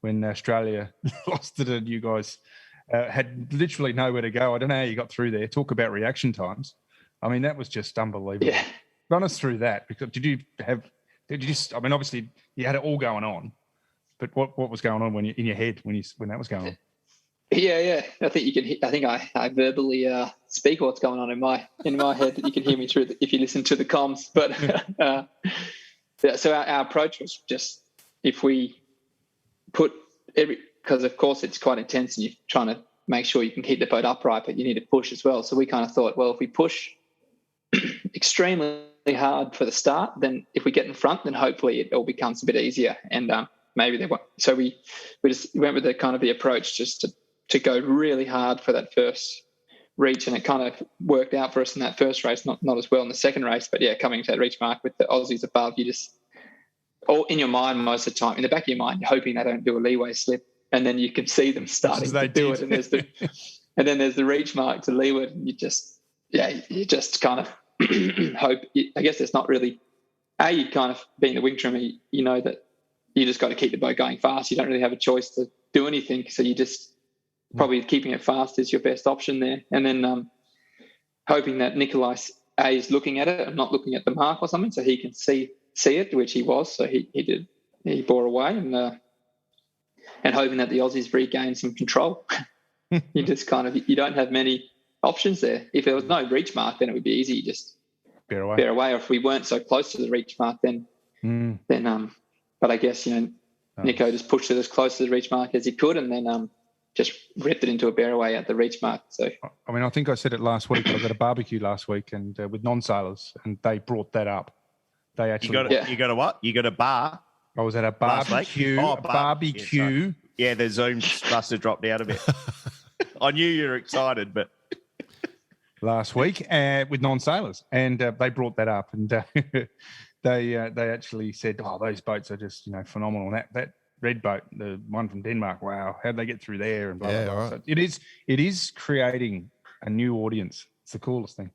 when Australia lost it and you guys had literally nowhere to go. I don't know how you got through there. Talk about reaction times. I mean, that was just unbelievable. Yeah. Run us through that. Because I mean, obviously you had it all going on, but what was going on in your head when that was going on? Yeah. I think I verbally speak what's going on in my head. That you can hear me through if you listen to the comms. But so our approach was just, if we put because of course it's quite intense and you're trying to make sure you can keep the boat upright, but you need to push as well. So we kind of thought, well, if we push extremely hard for the start, then if we get in front, then hopefully it all becomes a bit easier. And maybe they won't. So we just went with the kind of the approach just to go really hard for that first reach, and it kind of worked out for us in that first race, not as well in the second race. But yeah, coming to that reach mark with the Aussies above, you just all in your mind most of the time, in the back of your mind, you're hoping they don't do a leeway slip, and then you can see them starting to do it, and then there's the reach mark to leeward, and you just kind of hope. I guess it's not really you kind of being the wing trimmer, you know that you just got to keep the boat going fast. You don't really have a choice to do anything, so you just probably keeping it fast is your best option there, and then hoping that Nikolai is looking at it and not looking at the mark or something, so he can see it, which he was. So he did. He bore away, and hoping that the Aussies regain some control. You just kind of, you don't have many options there. If there was no reach mark, then it would be easy. You just bear away. Or if we weren't so close to the reach mark, then but I guess, Nico just pushed it as close to the reach mark as he could, and then just ripped it into a bear away at the reach mark. So I mean, I think I said it last week. I was at a barbecue last week, and with non-sailors, and they brought that up. They actually you got a what? You got a bar? I was at a barbecue. Barbecue. Yeah, the Zoom must have dropped out a bit. I knew you were excited, but last week with non-sailors, and they brought that up, and they actually said, "Oh, those boats are just phenomenal." And that red boat, the one from Denmark, wow, how'd they get through there? And blah, blah, blah. Right. So it is creating a new audience. It's the coolest thing.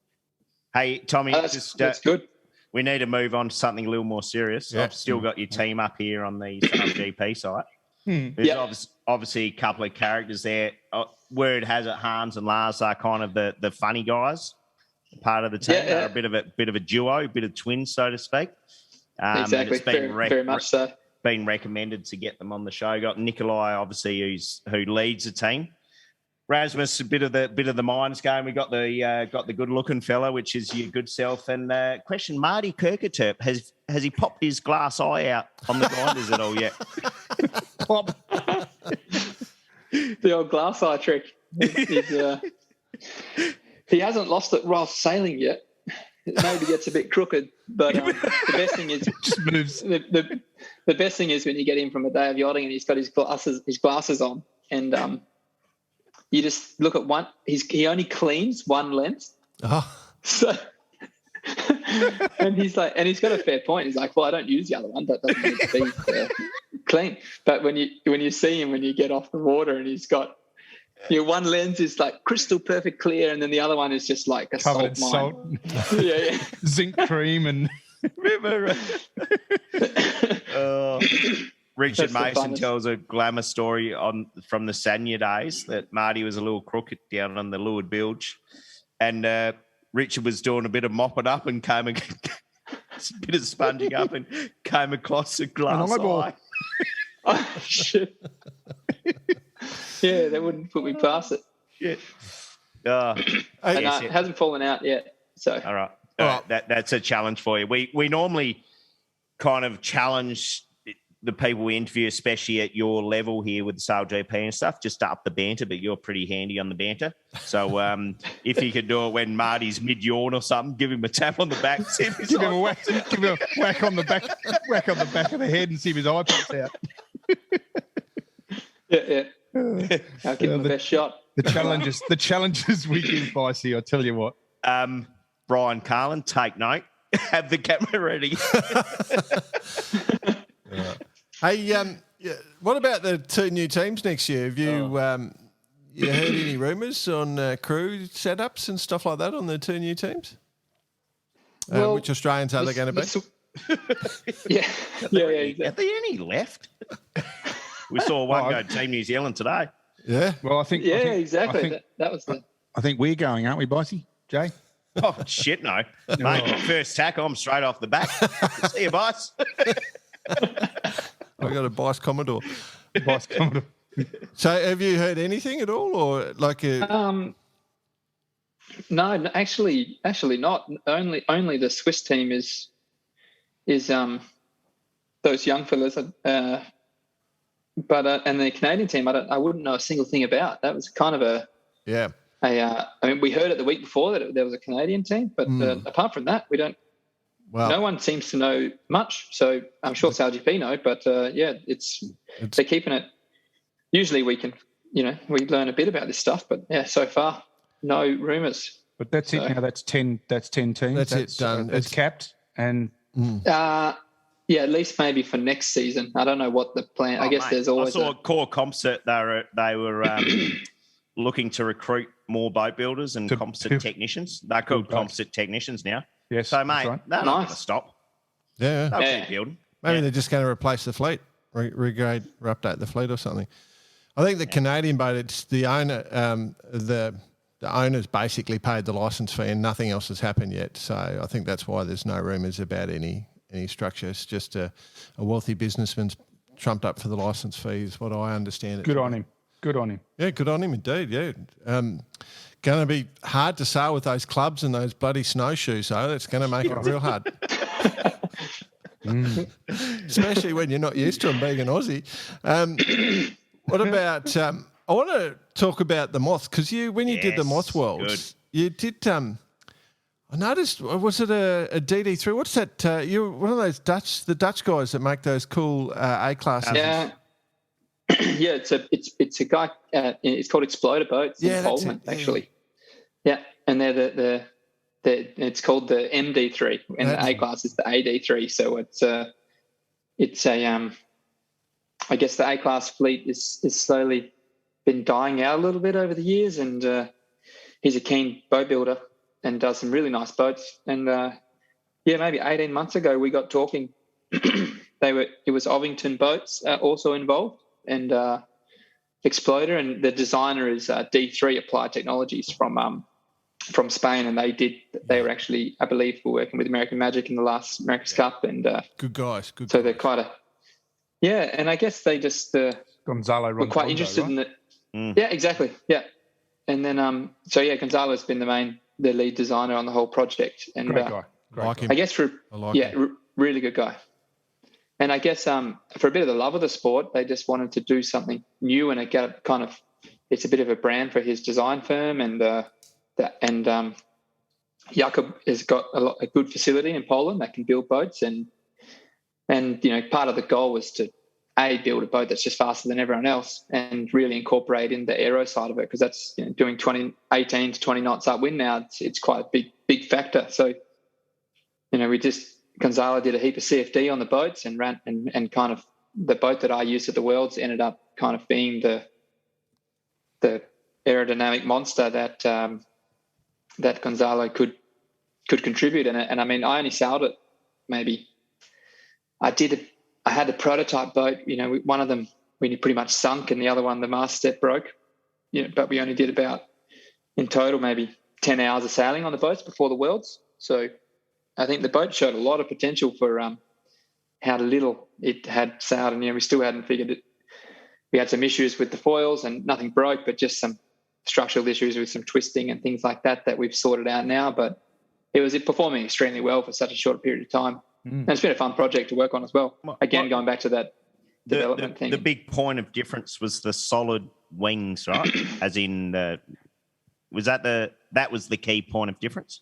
Hey, Tommy, that's good. We need to move on to something a little more serious. Yeah. I've still got your team up here on the GP site. There's obviously a couple of characters there. Word has it, Hans and Lars are kind of the funny guys, part of the team. They're a bit of a duo, a bit of twins, so to speak. Exactly, it's been very much so. Been recommended to get them on the show. Got Nikolai, obviously, who leads the team. Rasmus, a bit of the minds going. We got the good looking fella, which is your good self. And question: Marty Kirketerp, has he popped his glass eye out on the grinders at all yet? Pop. The old glass eye trick. He hasn't lost it while sailing yet. It maybe gets a bit crooked, but the best thing is just moves. The best thing is when you get him from a day of yachting and he's got his glasses on, and you just look at one. He only cleans one lens. So, and he's got a fair point. He's like, well, I don't use the other one. That doesn't need to be clean. But when you see him when you get off the water and he's got one lens is like crystal perfect clear, and then the other one is just like a Covered salt in mine. salt. Yeah. Zinc cream and Richard That's the Mason funnest. tells a glamour story from the Sanya days that Marty was a little crooked down on the Leeward Bilge, and Richard was doing a bit of mopping up and came a bit of sponging up and came across a glass eyeball. eye. Oh, shit. Yeah, they wouldn't put me past it. Shit. And it hasn't fallen out yet. So All right. That's a challenge for you. We normally kind of challenge the people we interview, especially at your level here with the Sail GP and stuff, just to up the banter, but you're pretty handy on the banter. So if you could do it when Marty's mid-yawn or something, give him a tap on the back. See if he's give him a whack on the back of the head and see if his eye pops out. yeah. I'll give him the best shot. The challenges we give Vicey, I tell you what. Brian Carlin, take note. Have the camera ready. Hey, what about the 2 new teams next year? Have you you heard any rumours on crew setups and stuff like that on the 2 new teams? Well, which Australians are they going to be? Yeah. Are there any left? We saw one go Team New Zealand today. Yeah. Well, I think exactly. That was the. I think we're going, aren't we, Vicey? Jay? Oh, shit, no. Mate, first tackle, I'm straight off the back. See you, boss. I got a Bice Commodore. Vice Commodore. So, have you heard anything at all, or like a? No, actually not. Only the Swiss team is those young fellas. But and the Canadian team, I wouldn't know a single thing about. That was kind of I mean, we heard it the week before that there was a Canadian team, but apart from that, we don't. Well, no one seems to know much. So I'm sure Sail GP know, but they're keeping it. Usually we can, we learn a bit about this stuff, but so far no rumours. But that's it now. That's 10 teams. That's it, done. It's capped and. At least maybe for next season. I don't know what the plan. I guess there's always. I saw Core Composite. They were looking to recruit more boat builders and composite technicians. They're called composite technicians now. Yes. So, mate, they're not going to stop. Yeah. They'll keep building. Maybe they're just going to replace the fleet, regrade or update the fleet or something. I think the Canadian boat, it's the owner. The owners basically paid the license fee, and nothing else has happened yet. So I think that's why there's no rumours about any structure. It's just a wealthy businessman's trumped up for the license fee, is what I understand. Good on him. Yeah, good on him indeed. Yeah, going to be hard to sail with those clubs and those bloody snowshoes. So that's going to make it real hard, especially when you're not used to them being an Aussie. What about? I want to talk about the moths because when you did the moth worlds, you did. I noticed, was it a DD3? What's that? You're one of those Dutch guys that make those cool A classes. Yeah. Yeah, it's a guy. It's called Exploder Boats in Poland, actually. Yeah, and they're it's called the MD3, and the A class is the AD3. So it's I guess the A class fleet is slowly been dying out a little bit over the years, and he's a keen boat builder and does some really nice boats. And maybe 18 months ago we got talking. It was Ovington Boats also involved, and Exploder, and the designer is D3 Applied Technologies from Spain, and they were actually, I believe, were working with American Magic in the last America's Cup, and good guys. So they're quite and I guess they just Gonzalo were quite interested in it. Yeah, exactly. Yeah, and then Gonzalo's been the lead designer on the whole project, and great guy. Like him. I guess really good guy. And I guess for a bit of the love of the sport, they just wanted to do something new, and it's a bit of a brand for his design firm, and Jakub has got a good facility in Poland that can build boats, and part of the goal was to build a boat that's just faster than everyone else, and really incorporate in the aero side of it, because that's doing 18 to 20 knots upwind now. It's quite a big factor. So Gonzalo did a heap of CFD on the boats and ran and kind of the boat that I used at the Worlds ended up kind of being the aerodynamic monster that that Gonzalo could contribute. And I mean, I only sailed it maybe. I had a prototype boat. One of them we pretty much sunk, and the other one the mast step broke. But we only did about in total maybe 10 hours of sailing on the boats before the Worlds. So I think the boat showed a lot of potential for how little it had sailed, and we still hadn't figured it. We had some issues with the foils, and nothing broke, but just some structural issues with some twisting and things like that we've sorted out now. But it was performing extremely well for such a short period of time. And it's been a fun project to work on as well. Again, going back to that development thing. The big point of difference was the solid wings, right? As in, was that was the key point of difference?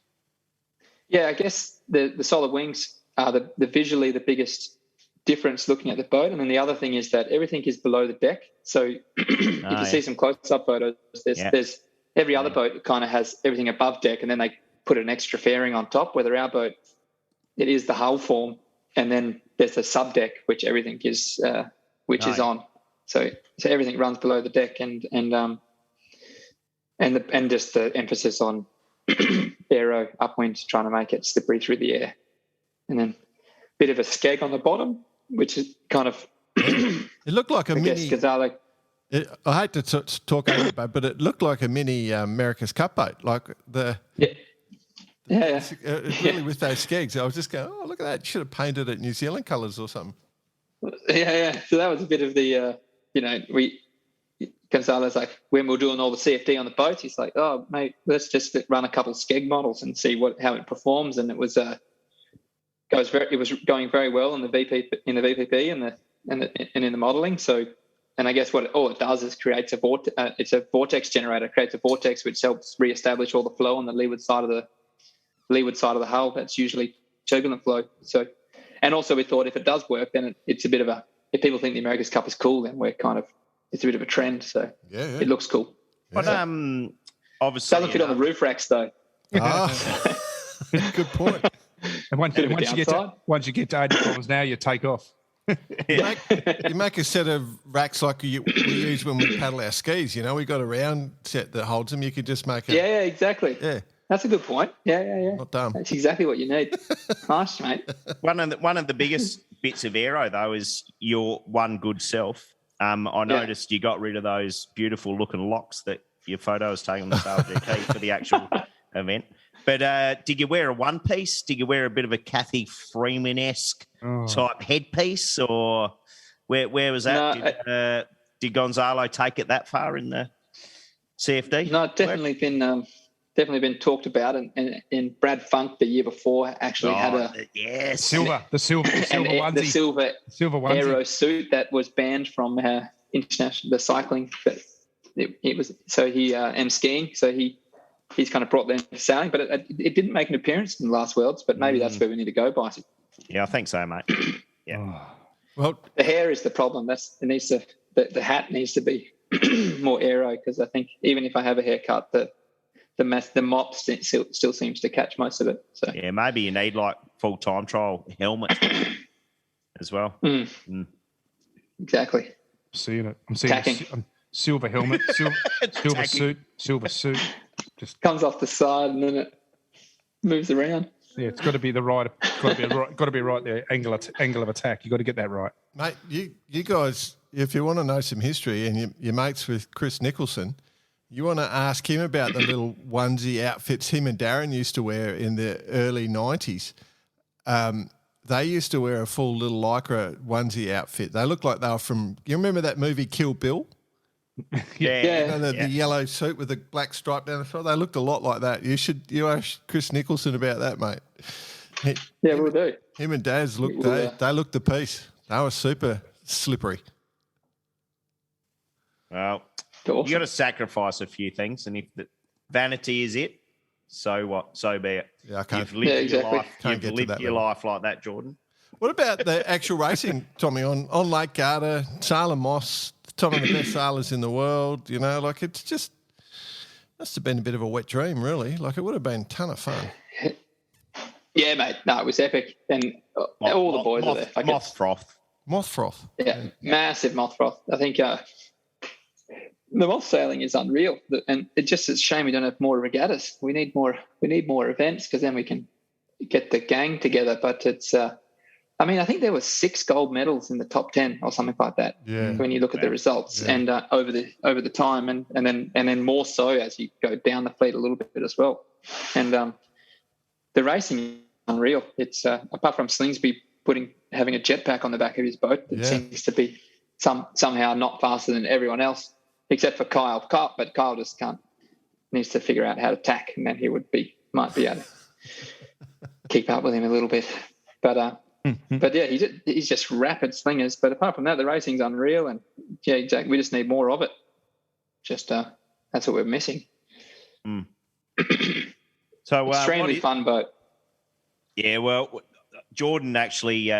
Yeah, I guess the solid wings are the visually the biggest difference looking at the boat. And then the other thing is that everything is below the deck. So if you see some close-up photos, there's every other boat kind of has everything above deck, and then they put an extra fairing on top, whether our boat, it is the hull form, and then there's a sub deck, which everything is, is on. So everything runs below the deck, and just the emphasis on aero upwind, trying to make it slippery through the air, and then a bit of a skeg on the bottom, which is kind of. It looked like a mini. I hate to talk over it, but it looked like a mini America's Cup boat, like the. Yeah. Really, with those skegs, I was just going, oh, look at that. You should have painted it New Zealand colours or something. Yeah. So that was a bit of the, Gonzalo's like, when we're doing all the CFD on the boats, he's like, oh, mate, let's just run a couple skeg models and see how it performs. And it was going very well in the VPP and in the modelling. So, and I guess all it does is creates it's a vortex generator, creates a vortex which helps reestablish all the flow on the leeward side of the hull. That's usually turbulent flow. So, and also we thought if it does work, then it's a bit of if people think the America's Cup is cool, then it's a bit of a trend. So it looks cool. But obviously doesn't fit on the roof racks though. Good point. And once you get to $80 now, you take off. You make a set of racks like we use when we paddle our skis. We got a round set that holds them. You could just make it. Yeah, exactly. Yeah. That's a good point. Yeah. Not dumb. That's exactly what you need. Nice, mate. One of the biggest bits of aero, though, is your one good self. I noticed you got rid of those beautiful looking locks that your photo was taken on the Sail GT for the actual event. But did you wear a one piece? Did you wear a bit of a Kathy Freeman-esque type headpiece, or where was that? No, did Gonzalo take it that far in the CFD? No, definitely been talked about, and Brad Funk the year before actually had the silver onesie. Aero suit that was banned from the cycling. But it was so he and skiing. So he's kind of brought them to sailing, but it didn't make an appearance in the last Worlds. But maybe that's where we need to go, by. Yeah, I think so, mate. Yeah. Well, the hair is the problem. The hat needs to be more aero, because I think even if I have a haircut, the mop still seems to catch most of it. So yeah, maybe you need like full time trial helmet as well. Exactly. I'm seeing it. Silver helmet, silver suit. Just comes off the side and then it moves around. Yeah, it's got to be the right. Got to be right there. Angle of attack. You got to get that right, mate. You guys, if you want to know some history and you're mates with Chris Nicholson, you want to ask him about the little onesie outfits him and Darren used to wear in the early 90s. They used to wear a full little lycra onesie outfit. They looked like they were from. You remember that movie Kill Bill? Yeah. The yellow suit with the black stripe down the front. They looked a lot like that. You ask Chris Nicholson about that, mate. We'll do. Him and Daz looked. They looked the piece. They were super slippery. Well, awesome. You got to sacrifice a few things, and if the vanity is it, so what? So be it. Yeah, I can't. You've lived your life. Can't You've lived your life like that, Jordan. What about the actual racing, Tommy, on Lake Garda, Salem Moss? Some of the best sailors in the world, it's just must have been a bit of a wet dream, really. Like, it would have been a ton of fun. Yeah, mate. No, it was epic. And all the boys are there. Moth froth. Moth froth. Yeah, massive moth froth. I think the moth sailing is unreal, and it's a shame we don't have more regattas. We need more events, because then we can get the gang together. But it's, I think there were 6 gold medals in the top 10 or something like that. Yeah. When you look at the results and over the time, and then more so as you go down the fleet a little bit as well. And the racing is unreal. It's apart from Slingsby having a jetpack on the back of his boat, it seems to be somehow not faster than everyone else, except for Kyle. But Kyle just needs to figure out how to tack, and then he might be able to keep up with him a little bit. But yeah, he's just rapid slingers. But apart from that, the racing's unreal, and yeah, exactly. We just need more of it. Just that's what we're missing. So extremely fun boat. Yeah, well, Jordan actually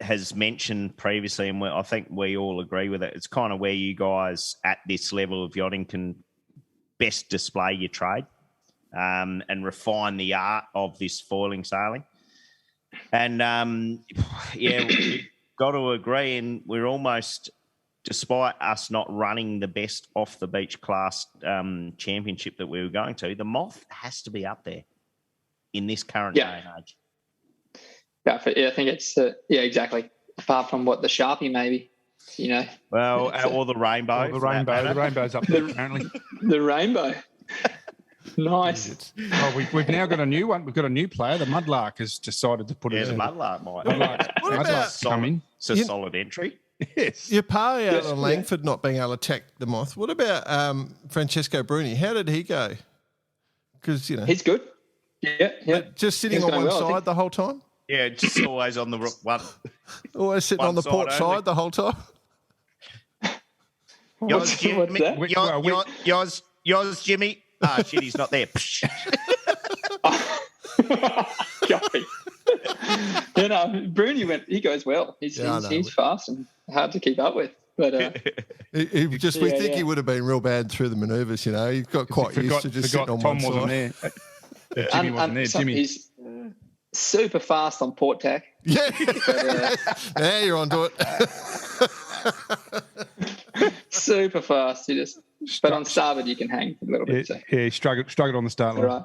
has mentioned previously, and I think we all agree with it. It's kind of where you guys at this level of yachting can best display your trade and refine the art of this foiling sailing. And we've got to agree, and we're almost, despite us not running the best off the beach class championship that we were going to, the Moth has to be up there in this current day and age. Yeah, I think it's exactly. Apart from the Sharpie, maybe, Well, or the Rainbow. The Rainbow's up there apparently. The Rainbow. Nice. Oh, we've now got a new one. We've got a new player. The Mudlark has decided to put it in. The Mudlark might. Mudlark's coming. It's a solid entry. Yes. Your party out on Langford not being able to attack the Moth. What about Francesco Bruni? How did he go? Because he's good. Yeah. Just sitting on one side the whole time. Yeah, just always on the one. Always sitting on the port side the whole time. What's that? Yours, Jimmy. Ah, shit, he's not there. Bruni he goes well. He's fast and hard to keep up with. But we think he would have been real bad through the manoeuvres. He got quite used to just sitting on Tom one wasn't side. There. Jimmy wasn't there. Jimmy. He's super fast on port tack. Yeah, now you're onto it. Super fast. But on starboard you can hang a little bit. Yeah, he struggled on the start line. Right.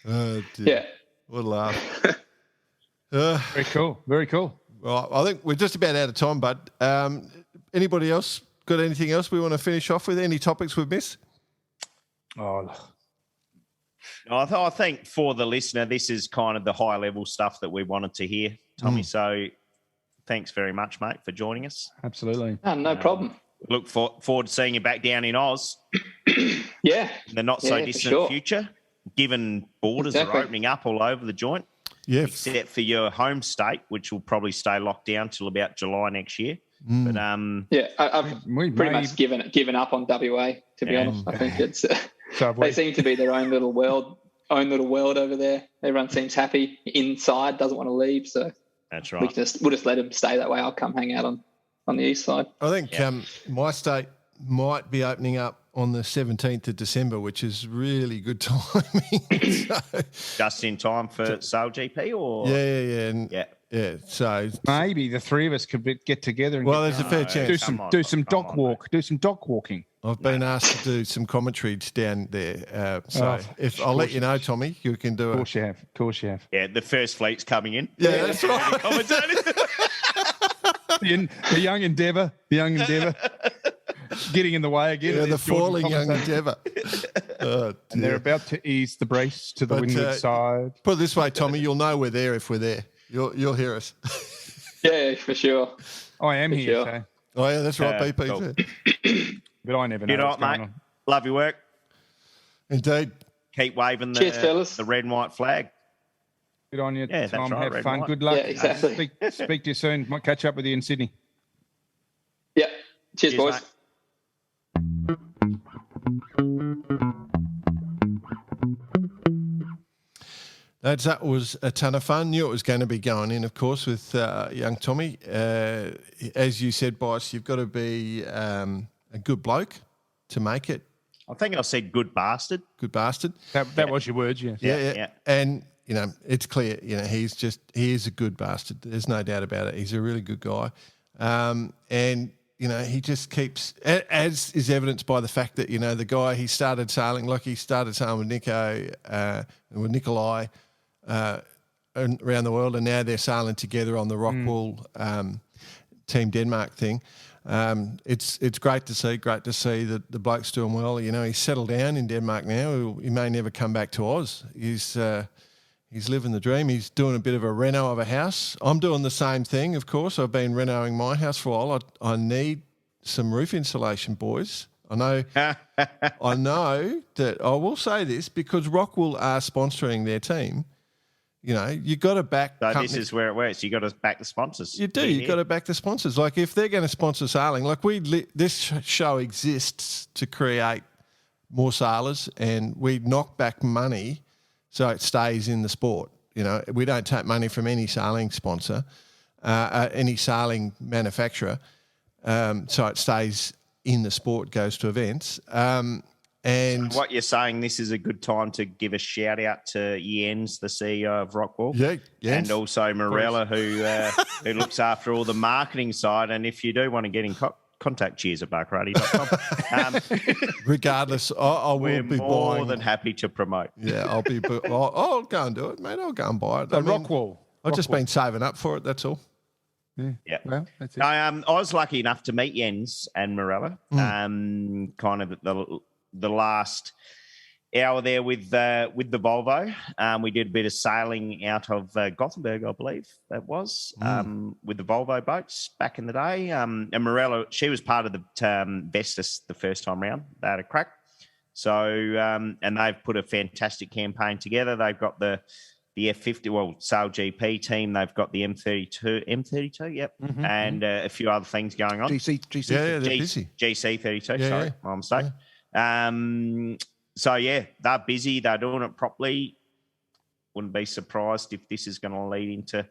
Oh, dear. Yeah. What a laugh. Very cool. Very cool. Well, I think we're just about out of time, bud. Anybody else got anything else we want to finish off with? Any topics we've missed? I think for the listener, this is kind of the high-level stuff that we wanted to hear, Tommy. So thanks very much, mate, for joining us. Absolutely. No problem. Look forward to seeing you back down in Oz. Yeah. In the not-so-distant future, given borders are opening up all over the joint. Yeah. Except for your home state, which will probably stay locked down till about July next year. But I've pretty much given up on WA, to be honest. I think it's they seem to be their own little world over there. Everyone seems happy inside, doesn't want to leave. So that's right. We'll just let them stay that way. I'll come hang out on the east side. I think my state might be opening up on the 17th of December, which is really good timing. Just in time for Sail GP, or yeah. So maybe the three of us could get together and there's a fair chance. Do some dock walking. I've been asked to do some commentary down there. I'll let you know, Tommy, you can do it. Of course you have. Yeah, the first fleet's coming in. Yeah, that's right. the young Endeavour. Getting in the way again. Yeah, the falling young Endeavour. And they're about to ease the brace to the windward side. Put it this way, Tommy, you'll know we're there if we're there. You'll hear us. Yeah, for sure. I am here. So. Oh, yeah, that's right, BP. Cool. But I never know what's going on. Love your work. Indeed. Keep waving the red and white flag. Good on you, yeah, Tom. Right, have fun. Good luck. Yeah, exactly. Speak to you soon. Might catch up with you in Sydney. Yeah. Cheers boys. Mate. That was a ton of fun. Knew it was going to be going in, of course, with young Tommy. As you said, Boss, you've got to be a good bloke to make it. I think I said good bastard. Good bastard. That was your words, yeah. Yeah. And, it's clear, he is a good bastard. There's no doubt about it. He's a really good guy. And he just keeps, as is evidenced by the fact that, the guy he started sailing with with Nikolai around the world, and now they're sailing together on the Rockwool Team Denmark thing. It's great to see that the bloke's doing well. He's settled down in Denmark now. He may never come back to Oz. He's living the dream. He's doing a bit of a reno of a house. I'm doing the same thing, of course. I've been renoing my house for a while. I need some roof insulation, boys. I know that I will say this because Rockwool are sponsoring their team. You got to back. So this is where it works. You got to back the sponsors. You do. You got to back the sponsors. Like if they're going to sponsor sailing, like this show exists to create more sailors, and we knock back money so it stays in the sport. We don't take money from any sailing sponsor, any sailing manufacturer, so it stays in the sport, goes to events. And what you're saying, this is a good time to give a shout out to Jens, the CEO of Rockwool, Jens. And also Morella, who looks after all the marketing side. And if you do want to get in contact, cheers@barkarate.com. Regardless, I will be more buying. Than happy to promote. Yeah, I'll go and do it, mate. I'll go and buy it. Rockwool. I've just been saving up for it. That's all. Yeah. Well, that's it. I was lucky enough to meet Jens and Morella. Kind of at the last hour there with the Volvo. We did a bit of sailing out of Gothenburg, I believe that was, with the Volvo boats back in the day. And Morella, she was part of the Vestas the first time round. They had a crack. So, and they've put a fantastic campaign together. They've got the F50, Sail GP team. They've got the M32, yep, and a few other things going on. GC. Yeah, they're busy. GC32, sorry, my mistake. So, they're busy. They're doing it properly. Wouldn't be surprised if this is going to lead into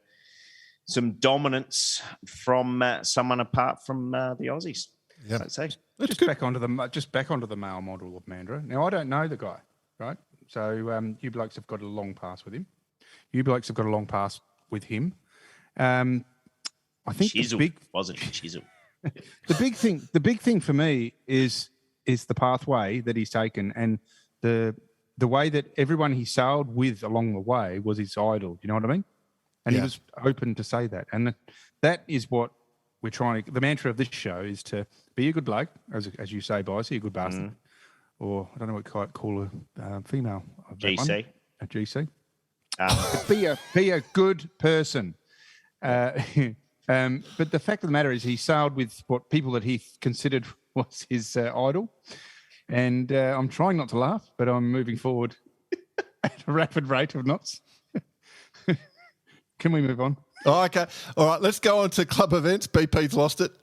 some dominance from someone apart from the Aussies. Yeah. Back onto the male model of Mandurah. Now, I don't know the guy, right? So you blokes have got a long pass with him. I think Chisel, wasn't it? Chisel. The big thing for me is the pathway that he's taken, and the way that everyone he sailed with along the way was his idol. You know what I mean? And he was open to say that, and that is what we're trying to. The mantra of this show is to be a good bloke, as you say, Bicey, a good bastard, or I don't know what you call a female. GC. A GC. Be a good person. But the fact of the matter is, he sailed with what people that he considered was his idol, and I'm trying not to laugh, but I'm moving forward at a rapid rate of knots. Can we move on? Oh, okay. All right, let's go on to club events. BP's lost it.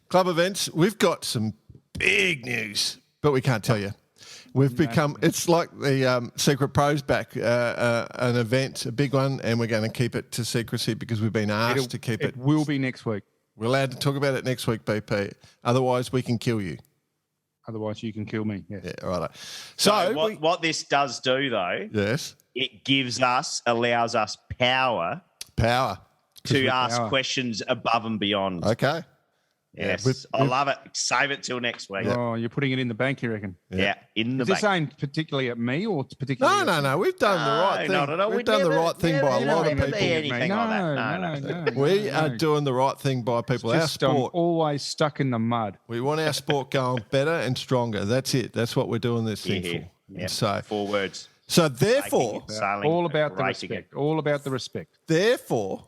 Club events, we've got some big news, but we can't tell you. We've become, it's like the Secret Pros back, an event, a big one, and we're going to keep it to secrecy because we've been asked to keep it. It will be next week. We're allowed to talk about it next week, BP. Otherwise, we can kill you. Otherwise, you can kill me. Yes. Yeah, right. So what this does do, though, yes, it allows us power to ask questions above and beyond. Okay. Yes, I love it. Save it till next week. Oh, you're putting it in the bank, you reckon? Yeah, in the Is bank. this aimed particularly at me or particularly? No. We've done the right thing. No. We've done the right thing by a lot of people. No. We are doing the right thing by people. Our sport. I'm always stuck in the mud. We want our sport going better and stronger. That's it. That's what we're doing this thing for. Yeah. So 4 words. So therefore, all about the respect. All about the respect. Therefore,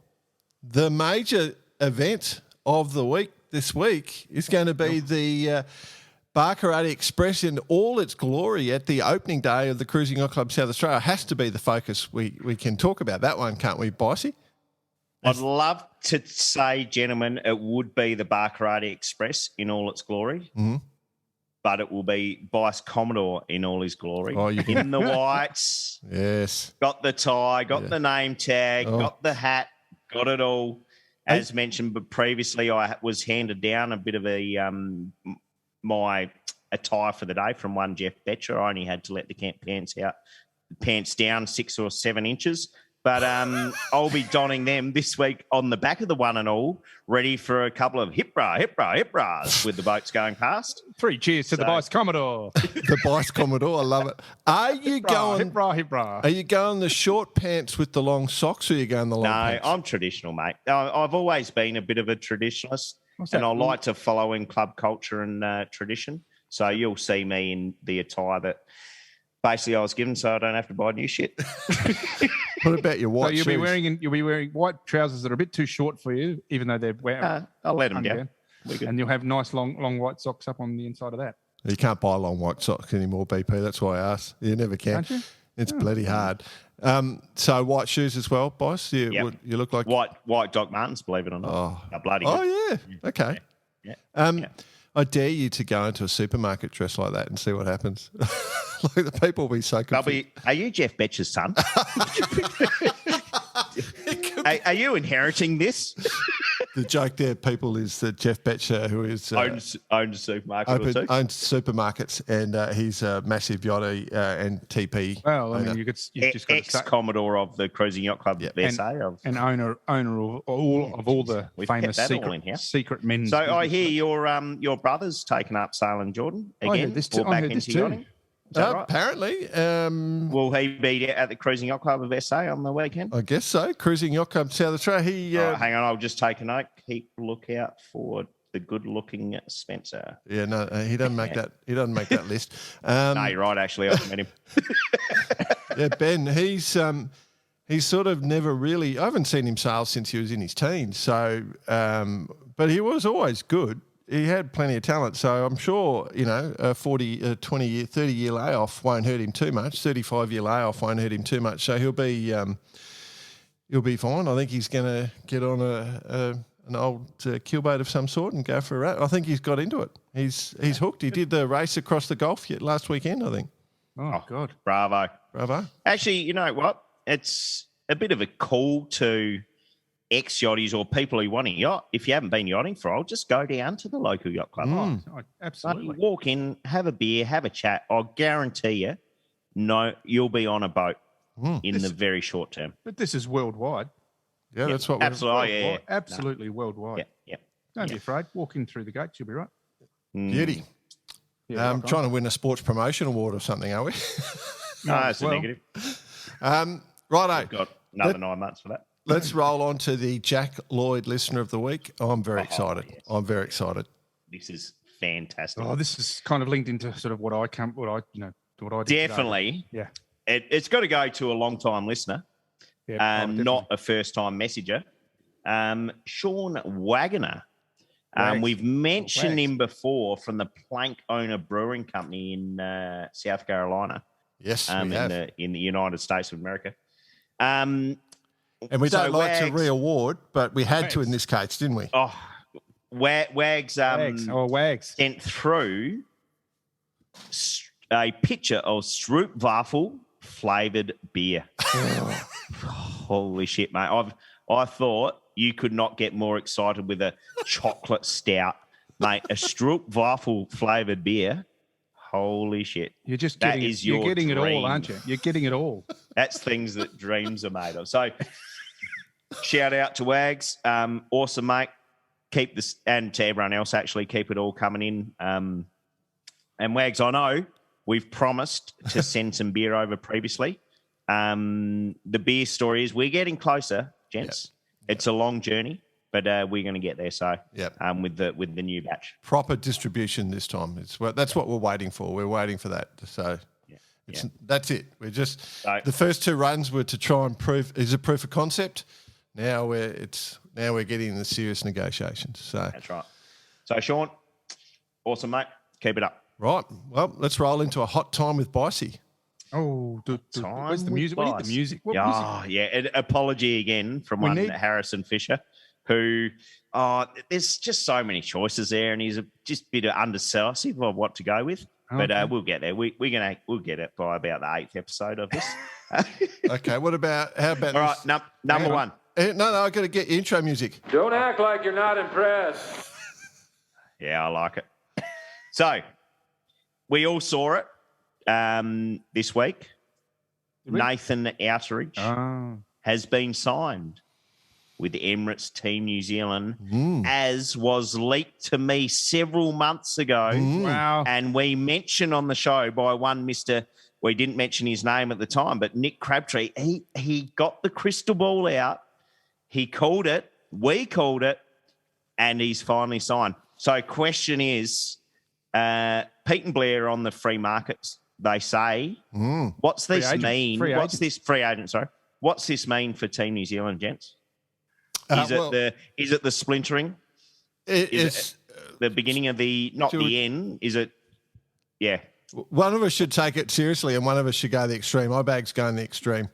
the major event of the week this week is going to be the Bar Karate Express in all its glory at the opening day of the Cruising Yacht Club South Australia. Has to be the focus. We can talk about that one, can't we, Bicey? I'd love to say, gentlemen, it would be the Bar Karate Express in all its glory, but it will be Vice Commodore in all his glory. Oh, in the whites. Yes. Got the tie, got the name tag, got the hat, got it all. As mentioned, but previously I was handed down a bit of my attire for the day from one Jeff Betcher. I only had to let the camp pants down 6 or 7 inches. But I'll be donning them this week on the back of the one and all, ready for a couple of hip bras with the boats going past. 3 cheers to the Vice Commodore. The Vice Commodore, I love it. Are you going? Hip bra. Are you going the short pants with the long socks, or are you going the long pants? No, I'm traditional, mate. I've always been a bit of a traditionalist, What's that? and I like to follow in club culture and tradition. So you'll see me in the attire that basically I was given, so I don't have to buy new shit. What about your white So you'll shoes? be wearing white trousers that are a bit too short for you, even though they're I'll let them down. And you'll have nice long white socks up on the inside of that. You can't buy long white socks anymore, BP. That's why I asked. You never can. Can't you? It's bloody hard. So white shoes as well, boss. You look like White Doc Martens, believe it or not. Oh, bloody good. Oh yeah. Okay. Yeah. I dare you to go into a supermarket dressed like that and see what happens. Like the people will be so confused. Are you Jeff Betcher's son? Are you inheriting this? The joke there, people, is that Jeff Betcher, who is owns a supermarket or two. owns supermarkets, and he's a massive yachty and TP. Well, I mean, you just got to start. Ex-Commodore of the Cruising Yacht Club SA. And owner of all the We've famous kept that all in here. secret men's. So I hear your brother's taken up sailing, Jordan, again. I heard this too. Back into yachting. Is that right? Apparently. Will he be at the Cruising Yacht Club of SA on the weekend? I guess so. Cruising Yacht Club South Australia. Hang on, I'll just take a note. Keep a lookout for the good-looking Spencer. Yeah, no, he doesn't make that. He doesn't make that list. No, you're right. Actually, I've met him. Yeah, Ben. He's sort of never really. I haven't seen him sail since he was in his teens. So, but he was always good. He had plenty of talent, so I'm sure, a 40, 20 year, 30 year layoff won't hurt him too much. 35-year layoff won't hurt him too much. So he'll be fine. I think he's going to get on an old keelboat of some sort and go for a rat. I think he's got into it. He's hooked. He did the race across the Gulf last weekend, I think. Oh God, bravo. Actually, you know what? It's a bit of a call to ex-yachties or people who want a yacht. If you haven't been yachting for a while, just go down to the local yacht club. Oh, absolutely. Walk in, have a beer, have a chat. I'll guarantee you, you'll be on a boat in the very short term. But this is worldwide. Yeah, that's what absolutely, absolutely worldwide. Yeah. Don't be afraid. Walk in through the gates, you'll be right. Beauty. Yeah, I'm trying to win a sports promotion award or something, are we? No, it's a negative. Righto. We've got another 9 months for that. Let's roll on to the Jack Lloyd Listener of the Week. I'm very excited. Yes. I'm very excited. This is fantastic. Oh, this is kind of linked into sort of what I did Definitely. Today. Yeah. It's got to go to a long-time listener, not a first-time messenger. Sean Wagner. We've mentioned him before from the Plank Owner Brewing Company in South Carolina. Yes, we have. In the United States of America. And we don't like to re-award, but we had to in this case, didn't we? Oh, Wags sent through a picture of Stroopwafel flavoured beer. Holy shit, mate. I thought you could not get more excited with a chocolate stout, mate. A Stroopwafel flavoured beer. Holy shit. You're just getting it all, aren't you? You're getting it all. That's things that dreams are made of. So shout out to Wags. Awesome, mate. Keep this, and to everyone else, actually, keep it all coming in. And Wags, I know we've promised to send some beer over previously. The beer story is we're getting closer, gents. Yep. It's a long journey, but we're going to get there. So with the new batch. Proper distribution this time. That's what we're waiting for. We're waiting for that. So that's it. We're just the first 2 runs were to try and prove a proof of concept. Now we're getting the serious negotiations. So that's right. So Sean, awesome, mate. Keep it up. Right. Well, let's roll into a hot time with Bicey. Oh, where's the music? We need the music. What music? An apology again from Harrison Fisher, who there's just so many choices there, and he's just a bit undecisive of what to go with. Okay. But we'll get there. We'll get it by about the 8th episode of this. Okay. How about all right? Number one. No, I got to get your intro music. Don't act like you're not impressed. Yeah, I like it. So we all saw it this week. Nathan Outteridge has been signed with Emirates Team New Zealand, as was leaked to me several months ago. Wow. And we mentioned on the show by one Mr. We didn't mention his name at the time, but Nick Crabtree, he got the crystal ball out. He called it. We called it. And he's finally signed. So question is, Pete and Blair on the free markets, they say, what's this mean? What's this free agent, sorry? What's this mean for Team New Zealand, gents? Is it the splintering? Is it the beginning of not the end? Is it? Yeah. One of us should take it seriously and one of us should go the extreme. My bag's going the extreme.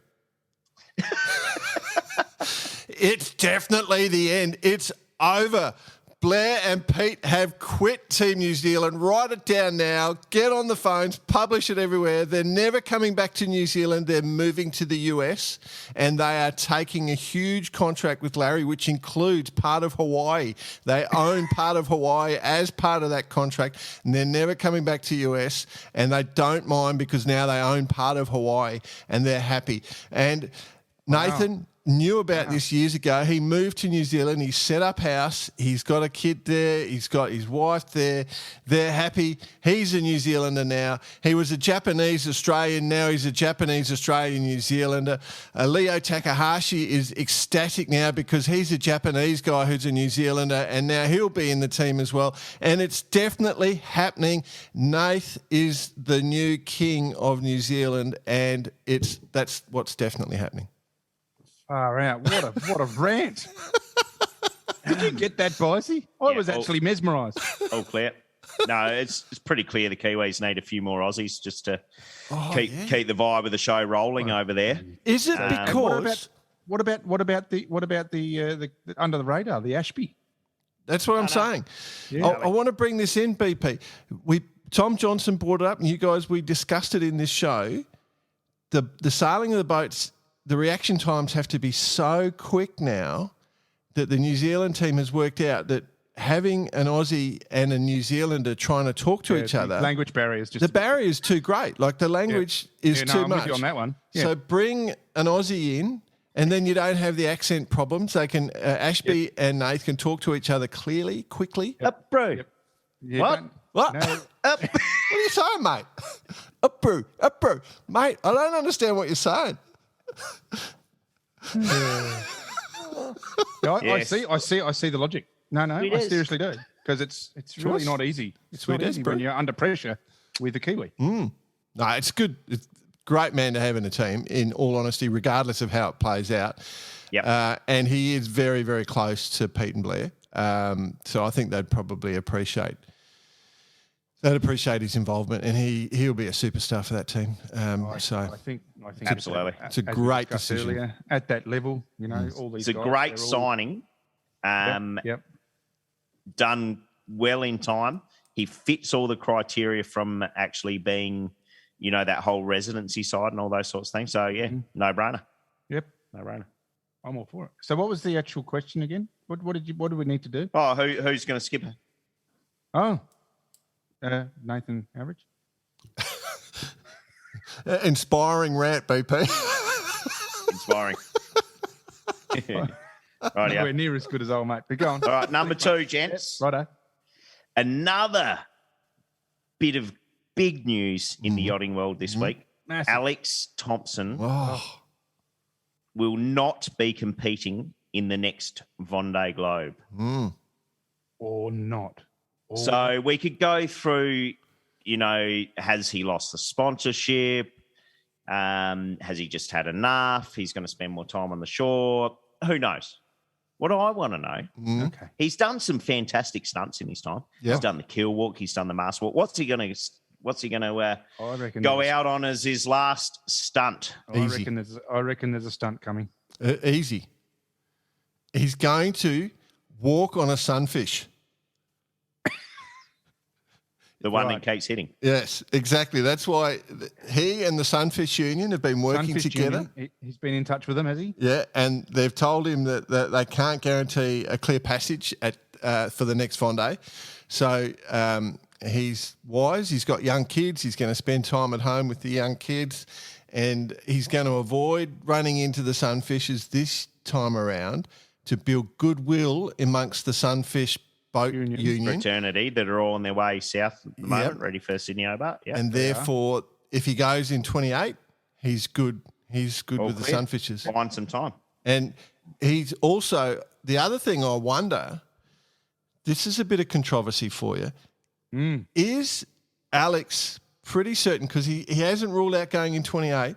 It's definitely the end. It's over. Blair and Pete have quit Team New Zealand. Write it down now. Get on the phones. Publish it everywhere. They're never coming back to New Zealand. They're moving to the US, and they are taking a huge contract with Larry, which includes part of Hawaii. They own part of Hawaii as part of that contract, and they're never coming back to US, and they don't mind because now they own part of Hawaii, and they're happy. And Nathan knew about this years ago. He moved to New Zealand. He set up house. He's got a kid there. He's got his wife there. They're happy. He's a New Zealander now. He was a Japanese Australian. Now he's a Japanese Australian New Zealander. Leo Takahashi is ecstatic now because he's a Japanese guy who's a New Zealander, and now he'll be in the team as well. And it's definitely happening. Nath is the new king of New Zealand, and that's what's definitely happening. Far out. What a rant. Did you get that, Boise? I was actually mesmerised. All clear. No, it's pretty clear the Kiwis need a few more Aussies just to keep the vibe of the show rolling over there. Is it because what about the under the radar, the Ashby? That's what I'm saying. Yeah. I want to bring this in, BP. Tom Johnson brought it up, and you guys, we discussed it in this show. The sailing of the boats, the reaction times have to be so quick now that the New Zealand team has worked out that having an Aussie and a New Zealander trying to talk to each other, language barrier is just the barrier is too great. Like the language is too I'm much. with you on that one. Yeah. So bring an Aussie in, and then you don't have the accent problems. They can Ashby and Nath can talk to each other clearly, quickly. Up, bro. Yep. What? What? No. Up. What are you saying, mate? Up, bro. Mate, I don't understand what you're saying. I see the logic. No, I seriously do, because it's really not easy. It's not easy when you're under pressure with the Kiwi. No, it's good. It's a great man to have in a team, in all honesty, regardless of how it plays out. Yep. And he is very, very close to Pete and Blair. So I think they'd probably appreciate his involvement, and he'll be a superstar for that team. I think absolutely, it's a great decision earlier, at that level. You know, all these. It's a great signing. Yep. Done well in time. He fits all the criteria from actually being, that whole residency side and all those sorts of things. So no brainer. Yep, no brainer. I'm all for it. So, what was the actual question again? What do we need to do? Oh, who's going to skip it? Oh. Nathan Average. Inspiring rant, BP. Inspiring. Right, nowhere near as good as old mate. But go on. All right, number 2, gents. Righto. Another bit of big news in the yachting world this week. Massive. Alex Thompson will not be competing in the next Vendée Globe. Or not. So we could go through, has he lost the sponsorship? Has he just had enough? He's going to spend more time on the shore. Who knows? What do I want to know? Okay. He's done some fantastic stunts in his time. Yep. He's done the keel walk. He's done the mast walk. What's he going to go out on as his last stunt? I reckon there's a stunt coming. Easy. He's going to walk on a sunfish. The one that keeps hitting. Yes, exactly. That's why he and the Sunfish Union have been working together. He's been in touch with them, has he? Yeah, and they've told him that they can't guarantee a clear passage for the next Vendée. So he's wise. He's got young kids. He's going to spend time at home with the young kids. and he's going to avoid running into the sunfishes this time around to build goodwill amongst the sunfish boat union. Fraternity that are all on their way south at the moment, ready for Sydney Hobart. Yeah, and therefore, if he goes in 28, he's good. He's good with the sunfishes. Find some time. And he's also, the other thing I wonder, this is a bit of controversy for you. Is Alex pretty certain, because he hasn't ruled out going in 28,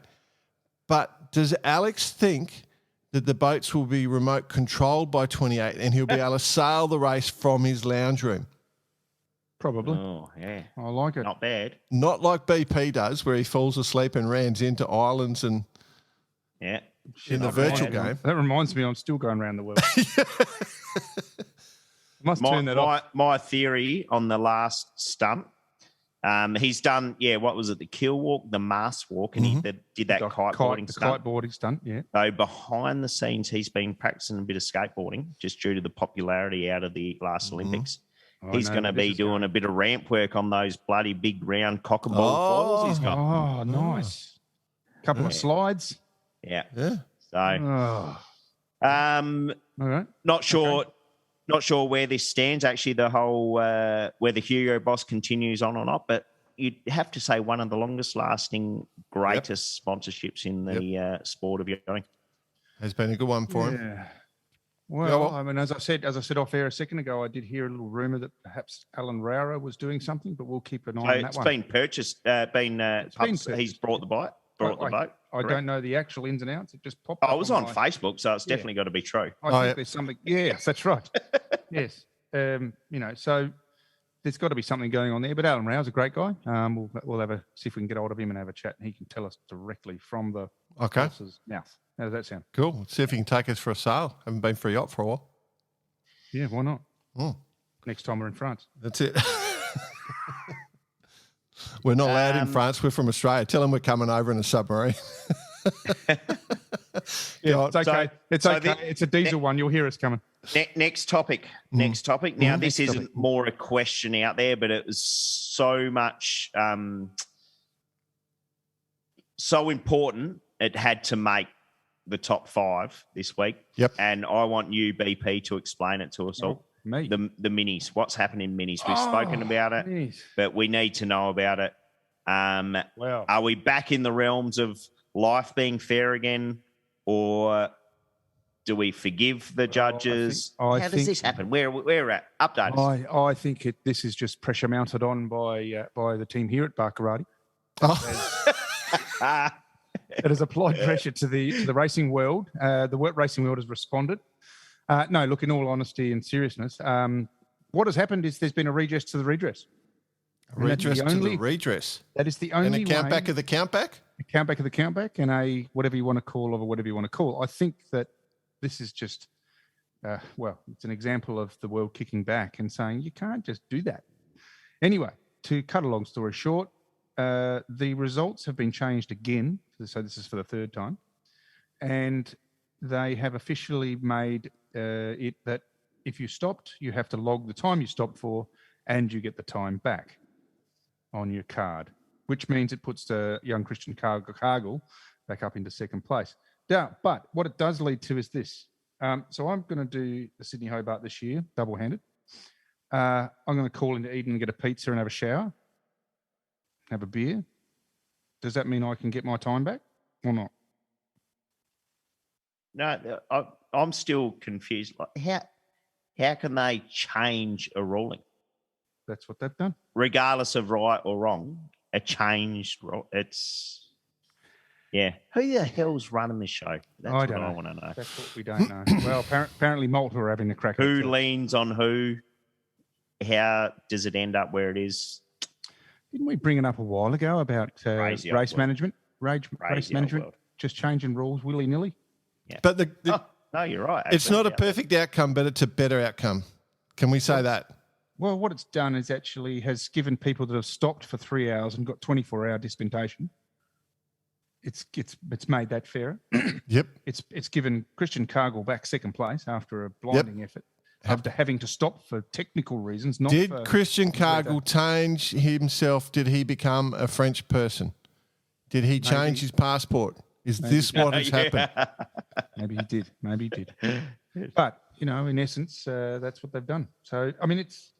but does Alex think that the boats will be remote controlled by 28 and he'll be able to sail the race from his lounge room? Probably. Oh, yeah. I like it. Not bad. Not like BP does, where he falls asleep and rams into islands and in the virtual game. That reminds me, I'm still going around the world. Must turn that off. My theory on the last stunt, he's done, what was it, the kill walk, the mast walk, and he did that kiteboarding stunt. Kiteboarding stunt, yeah. So behind the scenes, he's been practicing a bit of skateboarding just due to the popularity out of the last Olympics. He's going to be doing a bit of ramp work on those bloody big round cock and ball foils he's got. Oh, nice. Couple of slides. Yeah. So, all right. Not sure where this stands. Actually, the whole whether Hugo Boss continues on or not, but you'd have to say one of the longest lasting, greatest sponsorships in the sport of yachting. Has been a good one for him. Well, I mean, as I said off air a second ago, I did hear a little rumor that perhaps Alan Rowra was doing something, but we'll keep an eye on that one. It's been purchased. He's brought the boat. I don't know the actual ins and outs. It just popped up. It was on Facebook, so it's definitely got to be true. I think there's something. Yes, that's right. Yes. So there's got to be something going on there. But Alan Row's a great guy. We'll see if we can get hold of him and have a chat, and he can tell us directly from the horse's mouth. How does that sound? Cool. Let's see if he can take us for a sail. Haven't been for a yacht for a while. Yeah, why not? Next time we're in France. That's it. We're not allowed in France. We're from Australia. Tell them we're coming over in a submarine. It's okay. It's a diesel one. You'll hear us coming. Next topic. Now, this isn't more a question out there, but it was so much, so important, it had to make the top 5 this week. Yep. And I want you, BP, to explain it to us all. Me. The minis. What's happening in minis? We've spoken about it, but we need to know about it. Are we back in the realms of life being fair again, or do we forgive the judges? How does this happen? Where we're at? Update us. I think this is just pressure mounted on by the team here at Barkarati. It has applied pressure to the racing world. The racing world has responded. No, look, in all honesty and seriousness, what has happened is there's been a redress to the redress. Redress to the redress. That is the only and a countback of the countback? A countback of the countback and a whatever you want to call or whatever you want to call. I think that this is just, it's an example of the world kicking back and saying you can't just do that. Anyway, to cut a long story short, the results have been changed again. So this is for the third time. And they have officially made it that if you stopped, you have to log the time you stopped for and you get the time back on your card, which means it puts young Christian Cargill back up into second place. Now, but what it does lead to is this. So I'm going to do the Sydney Hobart this year, double-handed. I'm going to call into Eden and get a pizza and have a shower, have a beer. Does that mean I can get my time back or not? No, I'm still confused. Like, how can they change a ruling? That's what they've done. Regardless of right or wrong, a changed rule. It's, who the hell's running this show? That's what I want to know. That's what we don't know. Well, apparently Malta are having a crack at it. Who leans on who? How does it end up where it is? Didn't we bring it up a while ago about race management? Race management, just changing rules willy-nilly? Yeah. But no, you're right. It's not a perfect outcome, but it's a better outcome. Can we say that? Well, what it's done is actually has given people that have stopped for 3 hours and got 24-hour dispensation. It's made that fairer. Yep. It's given Christian Cargill back second place after a blinding effort, after having to stop for technical reasons. Did Christian Cargill change himself? Did he become a French person? Did he change his passport? Is this what has happened? Maybe he did. Maybe he did. But, you know, in essence, that's what they've done. So, I mean, it's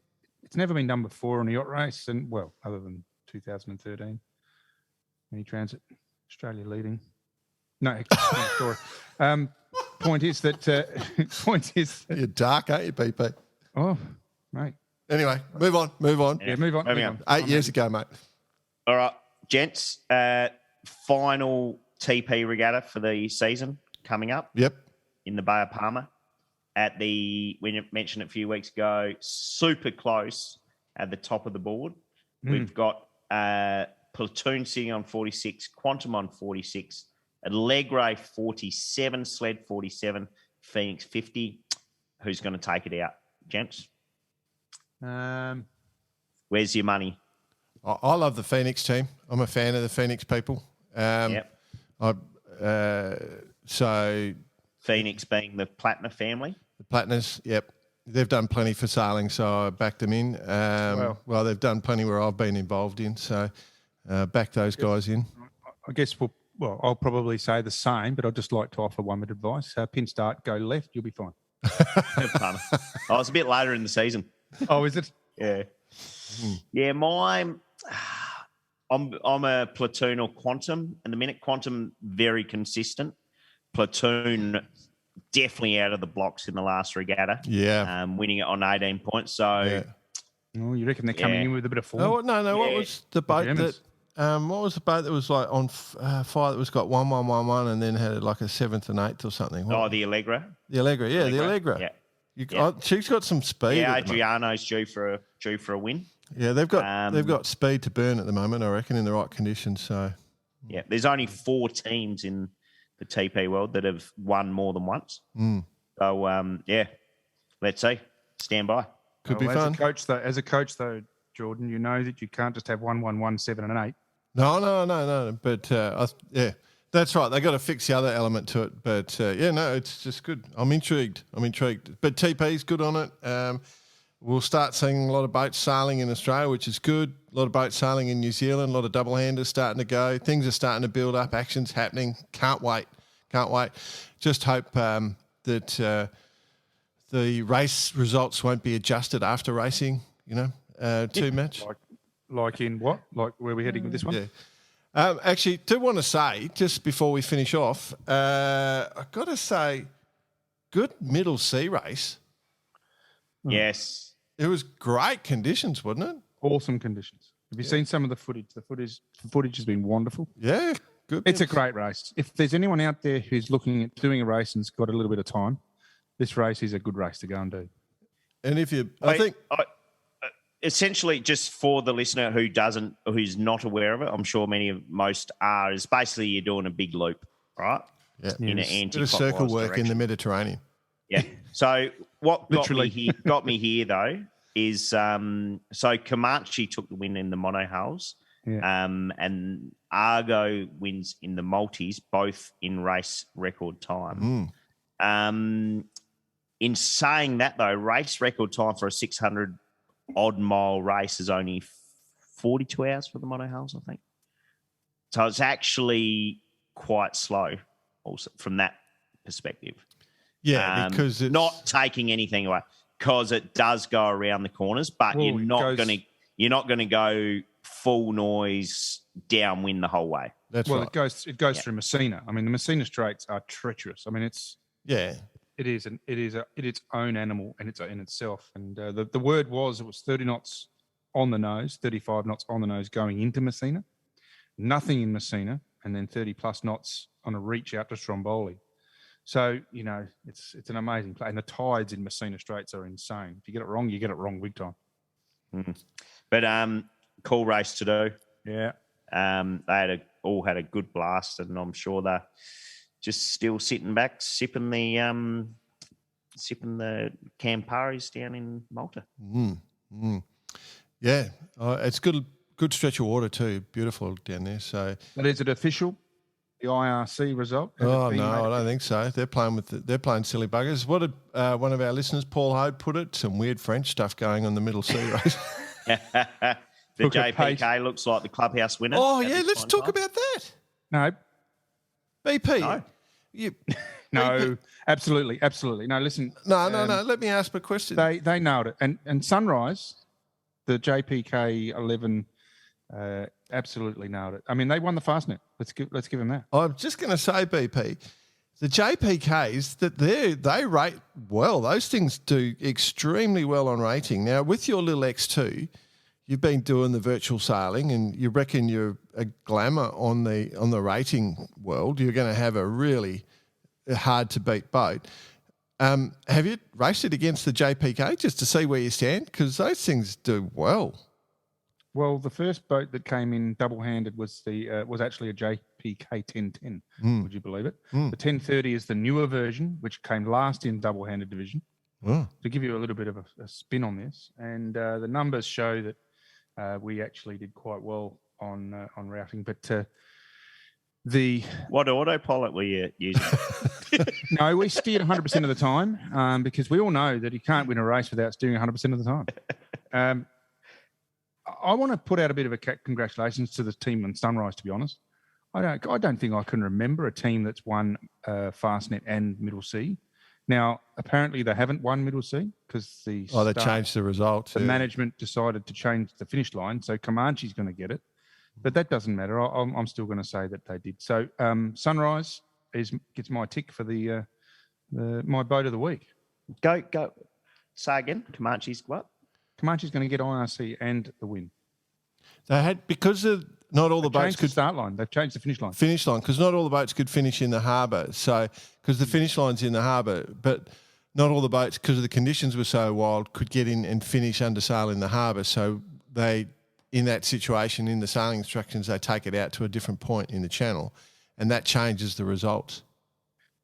never been done before on a yacht race. And, well, other than 2013. Mini Transit, Australia leading. No, story. Point is that... You're dark, aren't you, BP? Oh, mate. Anyway, move on. Yeah, move on. 8 years ago, mate. All right, gents. Final TP regatta for the season coming up. Yep. In the Bay of Palma. We mentioned it a few weeks ago, super close at the top of the board. We've got Platoon sitting on 46, Quantum on 46, Allegre 47, Sled 47, Phoenix 50. Who's going to take it out, gents? Where's your money? I love the Phoenix team. I'm a fan of the Phoenix people. Yep. So Phoenix being the Platinum family. the Platinas, yep. They've done plenty for sailing, so I backed them in. Well, they've done plenty where I've been involved in, so back those guys in. I guess I'll probably say the same, but I'd just like to offer one bit of advice. Pin start, go left, you'll be fine. Oh, it's a bit later in the season. Oh, is it? Yeah. Yeah, I'm a Platoon or Quantum, and the minute Quantum, very consistent. Platoon definitely out of the blocks in the last regatta. Yeah. Winning it on 18 points. So Oh, you reckon they're coming in with a bit of form? Oh, no. Yeah. What was the boat Germans. what was the boat that was like on fire that was got 1-1-1-1 and then had like a 7th and 8th or something? the Allegra. The Allegra, yeah, the Allegra. Yeah. She's got some speed. Yeah, at the moment. Adriano's due for a win. Yeah, they've got speed to burn at the moment, I reckon, in the right conditions. So Yeah, there's only 4 teams in the TP world that have won more than once. So, let's see. Stand by. could be As fun. a coach, though, Jordan, you know that you can't just have 1, 1, 1, 7 and 8. No. But that's right. They got to fix the other element to it. But it's just good. I'm intrigued. But TP's good on it. We'll start seeing a lot of boats sailing in Australia, which is good. A lot of boats sailing in New Zealand. A lot of double handers starting to go. Things are starting to build up. Action's happening. Can't wait. Just hope that the race results won't be adjusted after racing. Too much. Like in what? Like where we're heading with this one? Yeah. Actually, do want to say, just before we finish off, I've got to say, good middle sea race. Yes. It was great conditions, wasn't it? Awesome conditions. Have you seen some of the footage? The footage has been wonderful. Yeah, good. It's a great race. If there's anyone out there who's looking at doing a race and's got a little bit of time, this race is a good race to go and do. And if you, Essentially, just for the listener who's not aware of it, I'm sure most are, is basically you're doing a big loop, right? Yeah. In an bit of anti-clockwise circle work direction. in the Mediterranean. Yeah. So what Literally. got me here though is so Comanche took the win in the monohulls, and Argo wins in the multis, both in race record time. In saying that though, race record time for a 600 odd mile race is only 42 hours for the monohulls, I think. So it's actually quite slow, also from that perspective. Yeah, because it's not taking anything away, because it does go around the corners, but you're not going to go full noise downwind the whole way. That's right. It goes through Messina. I mean, the Messina Straits are treacherous. I mean, it is its own animal in itself. And the word was it was 30 knots on the nose, 35 knots on the nose going into Messina, nothing in Messina, and then 30 plus knots on a reach out to Stromboli. So, it's an amazing play. And the tides in Messina Straits are insane. If you get it wrong, you get it wrong big time. Mm-hmm. But cool race to do. Yeah. They had a good blast, and I'm sure they're just still sitting back, sipping the Camparis down in Malta. Yeah, it's good stretch of water too. Beautiful down there. So, but is it official? The IRC result? Oh no, I don't think so. They're playing silly buggers. What did one of our listeners, Paul Hode, put it? Some weird French stuff going on the middle sea race. The Look at JPK pace. looks like the clubhouse winner. Oh, at yeah, this let's point in talk time. about that. No, BP. No. You, no, absolutely. No, listen. no. Let me ask my question. They nailed it. And Sunrise, the JPK 11, absolutely nailed it. I mean, they won the Fastnet. Let's give them that. I'm just going to say, BP, the JPKs, that they rate well. Those things do extremely well on rating. Now, with your little X2, you've been doing the virtual sailing, and you reckon you're a glamour on the rating world. You're going to have a really hard to beat boat. Have you raced it against the JPK just to see where you stand? Because those things do well. Well, the first boat that came in double-handed was actually a JPK 1010. Would you believe it? The 1030 is the newer version, which came last in double-handed division. Oh. To give you a little bit of a spin on this, and the numbers show that we actually did quite well on routing, but What autopilot were you using? no, we steered 100% of the time because we all know that you can't win a race without steering 100% of the time. I want to put out a bit of a congratulations to the team in Sunrise. To be honest, I don't think I can remember a team that's won Fastnet and Middle Sea. Now, apparently they haven't won Middle Sea because they changed the results. The management decided to change the finish line, so Comanche's going to get it, but that doesn't matter. I'm still going to say that they did. So Sunrise gets my tick for the my boat of the week. Go. Say again. Comanche's what? Comanche's going to get IRC and the win. They had, because of not all the boats could start line. They've changed the finish line. Because not all the boats could finish in the harbour. So, because the finish line's in the harbour, but not all the boats, because the conditions were so wild, could get in and finish under sail in the harbour. So they, in that situation, in the sailing instructions, they take it out to a different point in the channel, and that changes the results.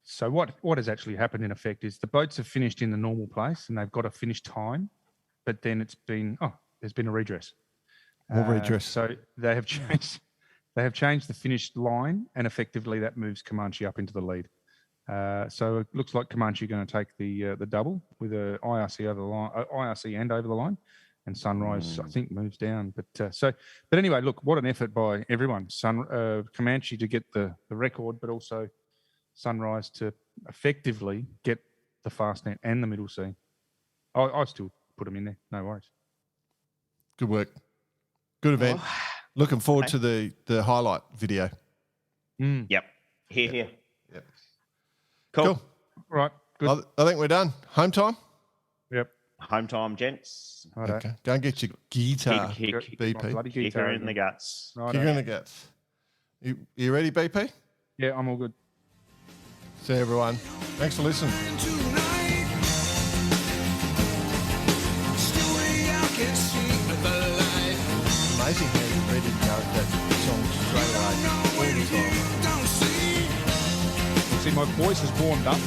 So what has actually happened in effect is the boats have finished in the normal place and they've got a finish time, but then there's been a redress. More redress. So they have changed the finish line, and effectively that moves Comanche up into the lead. So it looks like Comanche are going to take the double with a IRC over the line, IRC and over the line, and Sunrise I think moves down. But anyway, look, what an effort by everyone. Comanche to get the record, but also Sunrise to effectively get the Fastnet and the Middle Sea. I still put them in there. No worries. Good work. Good event. Looking forward to the highlight video. Yep. Here. Yep. Cool. All right. Good. I think we're done. Home time? Yep. Home time, gents. Righto. Okay. Go and get your guitar, Kick BP. Bloody Kick guitar her in the guts. Righto. Kick her in the guts. You ready, BP? Yeah, I'm all good. See you, everyone. Thanks for listening. Amazing how you're ready to go with that song straight away all the time. See, my voice is warmed up.